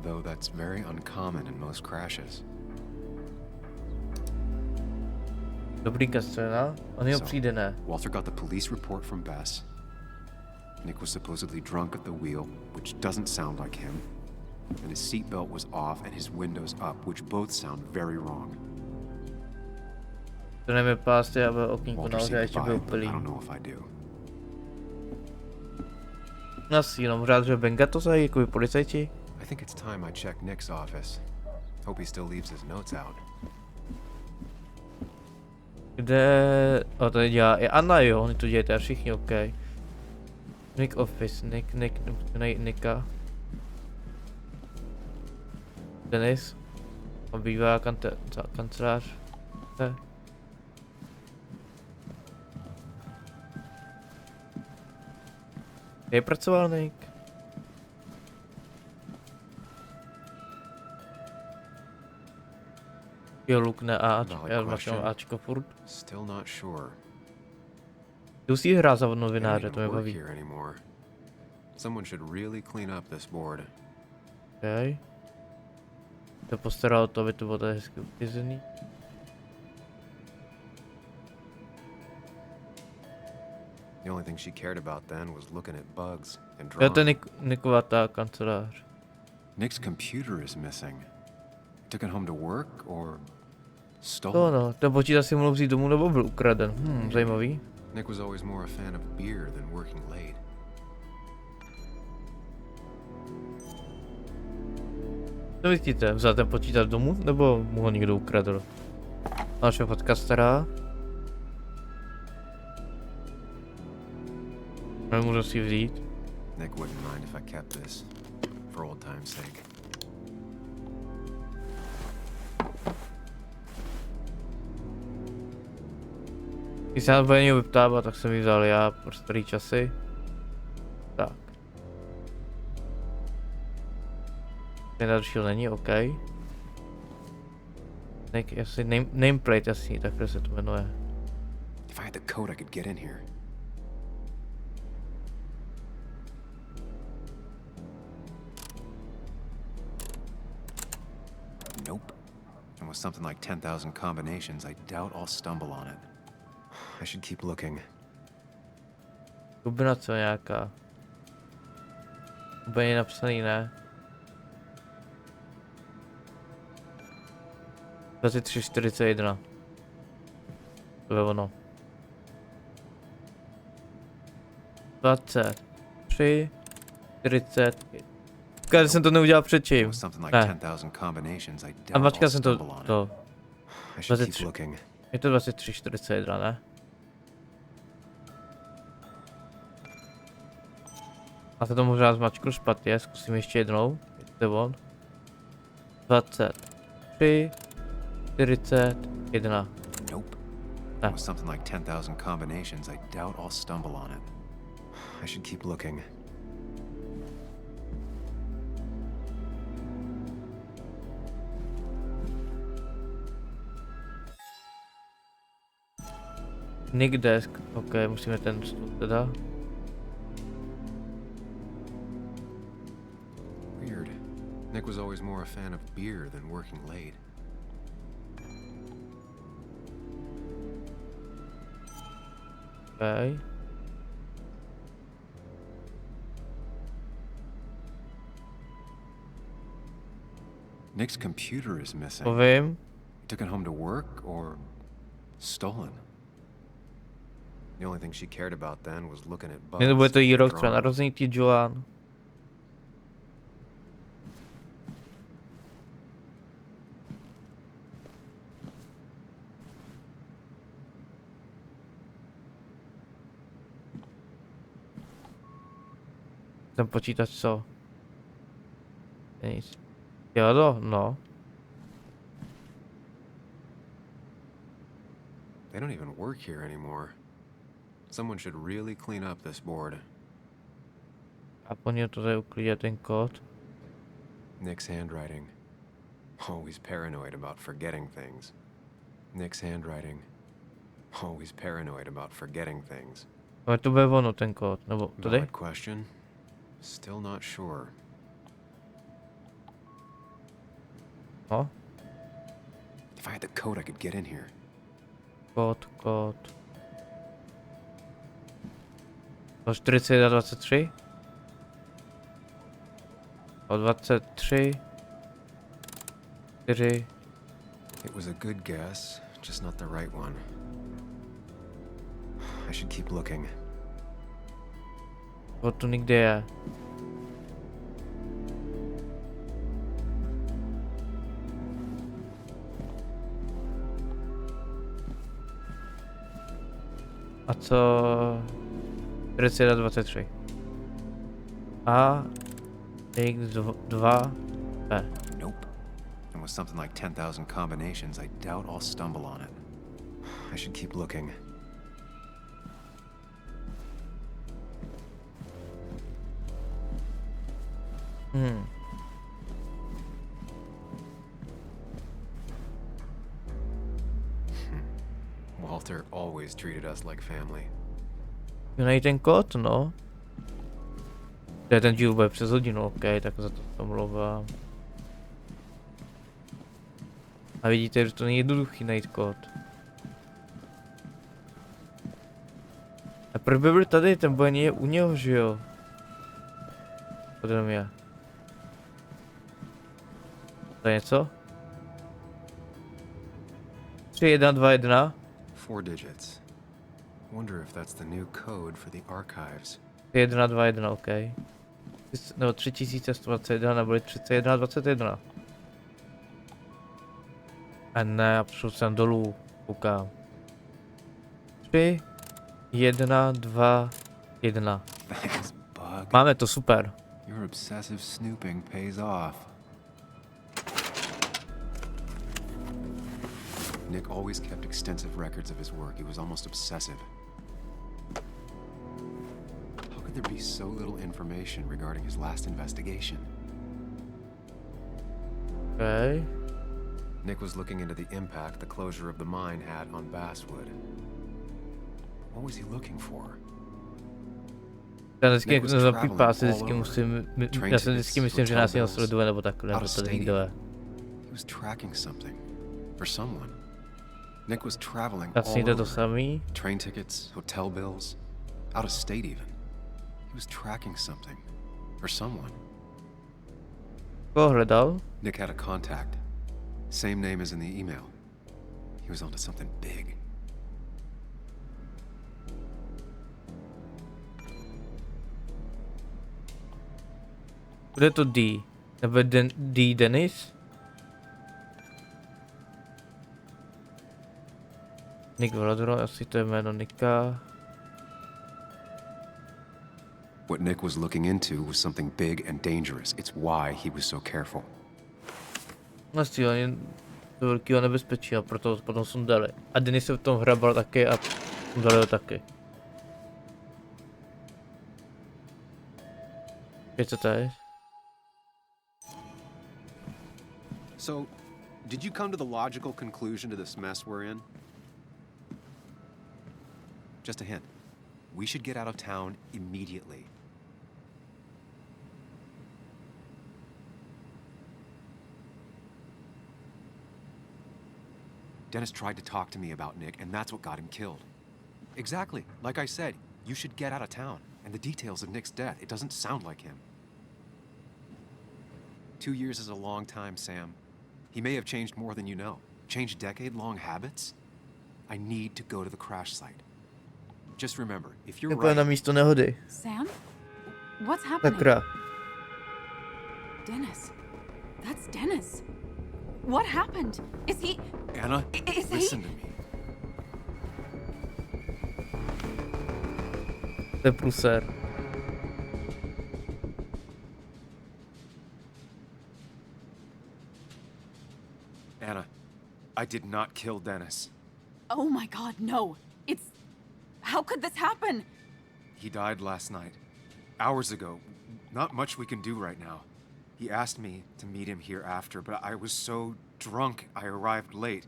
though that's very uncommon in most crashes. Dobrý scéna. On jeho So, přijde, ne? Walter got the police report from Bess. Nick was supposedly drunk at the wheel, which doesn't sound like him. And his seatbelt was off and his windows up, which both sound very wrong. To nevím, pásty, aby okýnko Walter nahoře said ještě byl goodbye, but I plný. don't know if I do. Asi jenom řád, že Benga to zají, jako policajti. I think it's time I check Nick's office. Hope he still leaves his notes out. Kde... O, to dělá i Anna, jo, oni to dělají všichni, OK. Nick office, Nicka. Denis. On bývá kancelář. Je pracoval Nick? Jo, lukne Ačko furt. Still not sure. Musí hrát za They don't novináře, even to mě work baví. here anymore. Someone should really clean up this board. OK. To postaral o to, aby to bylo tady hezky uklizený. The only thing she cared about then was looking at bugs and Jo, to je drawing. Nickova ta kancelář. Nick's computer is missing. He took it home to work or To stolen. no, ten počítač si mohl vzít domů nebo byl ukraden. Zajímavý. Nick was always more a fan of beer than working late. Co myslíte? Vzal ten počítač domů nebo mu ho někdo ukradl? Naše fotka stará. Nemůžu si vzít. Nick wouldn't mind if I kept this, for old time's sake. Když se nám bude něho vyptávat, tak jsem ji vzal já pro starý časy. Tak. Ten další není, OK. Jasný, nameplate jasný, takhle se to jmenuje. If I had the code, I could get in here. Nope. And with something like 10,000 combinations, I doubt I'll stumble on it. I should keep looking. Kombinace nějaká. Úplně napsaný, ne? 23:41. To je ono. 23:40. Říkal, jsem to neudělal předtím. Ne. A mačka jsem to... 23. Je to 23:41, ne? A to možná zmačknu špatně, zkusím ještě jednou. Je to on. 23:41. Nope. Ne. With something like 10,000 combinations, I doubt I'll stumble on it. I should keep looking. Nick desk, OK, musíme ten stůl teda. Weird. Nick was always more a fan of beer than working late. OK. Nick's computer is missing. Povím. He took it home to work or stolen. The only thing she cared about then was looking at bugs. Nebo je to jí rok třeba drawing. narození ty Joan. Ten počítač co? Nic. Jo, no. They don't even work here anymore. Someone should really clean up this board. A po něm to tady uklidě ten kód. Nick's handwriting. Always paranoid about forgetting things. Nick's handwriting. Always paranoid about forgetting things. Ale to bude ono ten kód, nebo tady? Valid question. Still not sure. No, If I had the code, I could get in here. kód. O 41-23. O 23. 4. It was a good guess, just not the right one. I should keep looking. Kód tu nikde je. A co? 41-23. A X2 P. Nope. And with something like 10,000 combinations, I doubt I'll stumble on it. I should keep looking. Walter always treated us like family. Najít ten kód, no. To je ten díl bude přes hodinu, ok, tak za to omlouvám. A vidíte, že to není jednoduchý najít kód. A proč by byl tady, ten bojení je u něho, že jo? Podle mě. To je něco? 3, 1, 2, 1. 4 digits. Wonder if that's the new code for the archives. 1, 2, 1, ok. Nebo 3121, nebo 31, 21. A ne, já přišel jsem dolů, koukám. 3, 1, 2, 1. Thanks, Bug. Máme to, super. Your obsessive snooping pays off. Nick always kept extensive records of his work. He was almost obsessive. How could there be so little information regarding his last investigation? Okay. Nick was looking into the impact the closure of the mine had on Basswood. What was he looking for? Já vždycky zapípá, si vždycky musím, já si vždycky myslím, že nás jenom sleduje, nebo takhle, nebo tady někdo je. He was tracking something, or someone. Nick was traveling Asi all jde to over. samý. Train tickets, hotel bills, out of state even. He was tracking something, or someone. Koho hledal? Nick had a contact. Same name as in the email. He was onto something big. Bude to D. Nebo D Dennis? Nick Vladro, asi to je jméno Nika. What Nick was looking into was something big and dangerous. It's why he was so careful. Vlastně oni do velkého nebezpečí a proto potom sundali. A Dennis se v tom hrabal taky a sundali ho taky. Co to je? So, did you come to the logical conclusion to this mess we're in? Just a hint. We should get out of town immediately. Dennis tried to talk to me about Nick, and that's what got him killed. Exactly. Like I said, you should get out of town. And the details of Nick's death, it doesn't sound like him. 2 years is a long time, Sam. He may have changed more than you know. Changed decade-long habits? I need to go to the crash site. Just remember, if you're Jako na right... místo nehody. Sam? What's happening? Sakra. Dennis. That's Dennis. What happened? Is he... Anna, Is he... listen to me. To je pruser. Anna, I did not kill Dennis. Oh my god, no. It's... How could this happen? He died last night. Hours ago. Not much we can do right now. He asked me to meet him here after, but I was so drunk I arrived late.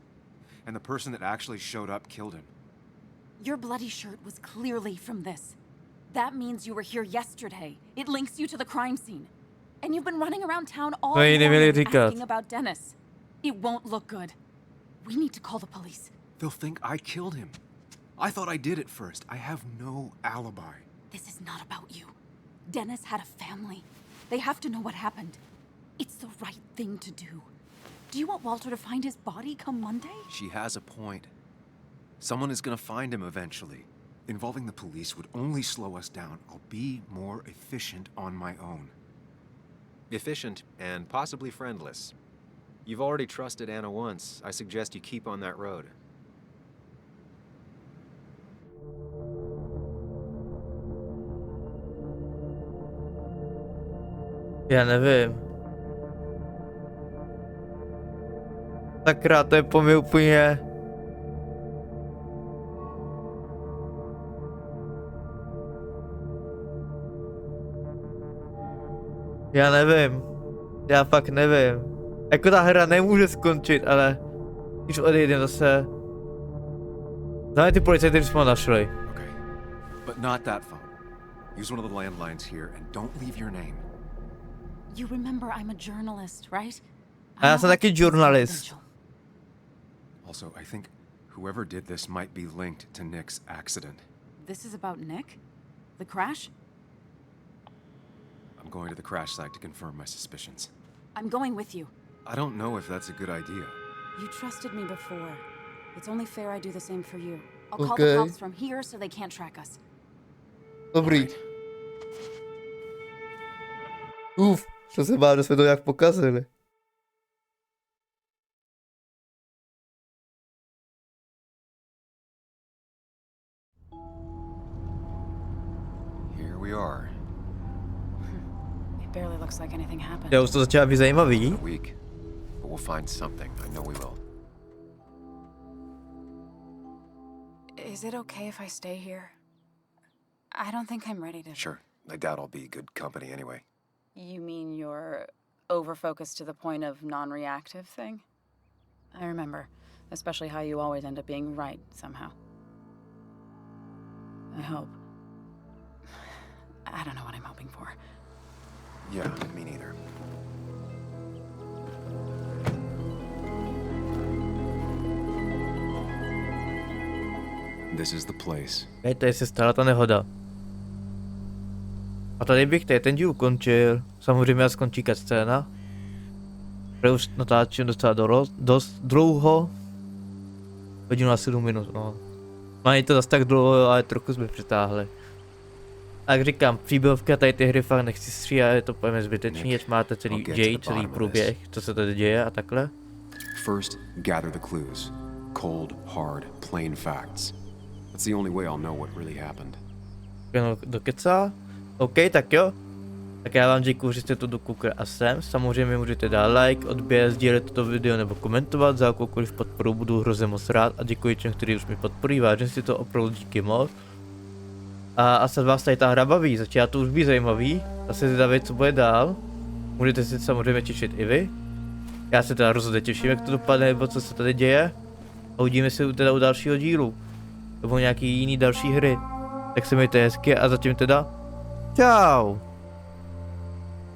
And the person that actually showed up killed him. Your bloody shirt was clearly from this. That means you were here yesterday. It links you to the crime scene. And you've been running around town all No jí neměli morning říkat. asking about Dennis. It won't look good. We need to call the police. They'll think I killed him. I thought I did at first. I have no alibi. This is not about you. Dennis had a family. They have to know what happened. It's the right thing to do. Do you want Walter to find his body come Monday? She has a point. Someone is gonna find him eventually. Involving the police would only slow us down. I'll be more efficient on my own. Efficient and possibly friendless. You've already trusted Anna once. I suggest you keep on that road. Já nevím. Sakra, to je po mě úplně... Já nevím. Já fakt nevím. Jako ta hra nemůže skončit, ale... Když odejdem zase... Dáme ty policajty, když jsme ho našli. Okay. But not that phone. Use one of the landlines here and don't leave your name. You remember I'm a journalist, right? A já jsem taky journalist. Also, I think whoever did this might be linked to Nick's accident. This is about Nick? The crash? I'm going to the crash site to confirm my suspicions. I'm going with you. I don't know if that's a good idea. You trusted me before. It's only fair I do the same for you. I'll call Okay. the cops from here so they can't track us. Dobrý. To se bál, že jsme to nějak pokazili. Here we are. It barely looks like anything happened. Já už to začíná být zajímavý. A week. But we'll find something. I know we will. Is it okay if I stay here? I don't think I'm ready to... Sure. I doubt I'll be good company anyway. You mean you're over-focused to the point of non-reactive thing? I remember, especially how you always end up being right somehow. I hope. I don't know what I'm hoping for. Yeah, me neither. This is the place. Hej, tady se stala ta nehoda. A tady bych ten díl ukončil. Samozřejmě skončí scéna. Protože už natáčím docela dost dlouho. Hodinu a 7 minut, no. No není to zase tak dlouho, ale trochu jsme přitáhli. A jak říkám, příběhovka tady ty hry fakt nechci stříhat, je to pojďme zbytečný, ať máte celý děj, celý průběh, co se tady děje a takhle. First, gather the clues. Cold, hard, plain facts. That's the only way I'll know what really happened. No, dokecá? OK, tak jo. Tak já vám děkuji, že jste to dokoukali a sem. Samozřejmě můžete dát like, odběr, sdílet toto video nebo komentovat. Za jakoukoliv podporu budu hrozně moc rád a děkuji těm, kteří už mi podporují. Vážně si to opravdu díky moc. A se vás tady ta hra baví, začíná to už být zajímavý. Zase zvědavý, co bude dál. Můžete si samozřejmě těšit i vy. Já se teda rozhodně těším, jak to dopadne, nebo co se tady děje. A uvidíme se teda u dalšího dílu. Nebo nějaký jiný další hry. Tak se mějte hezky a zatím teda čau.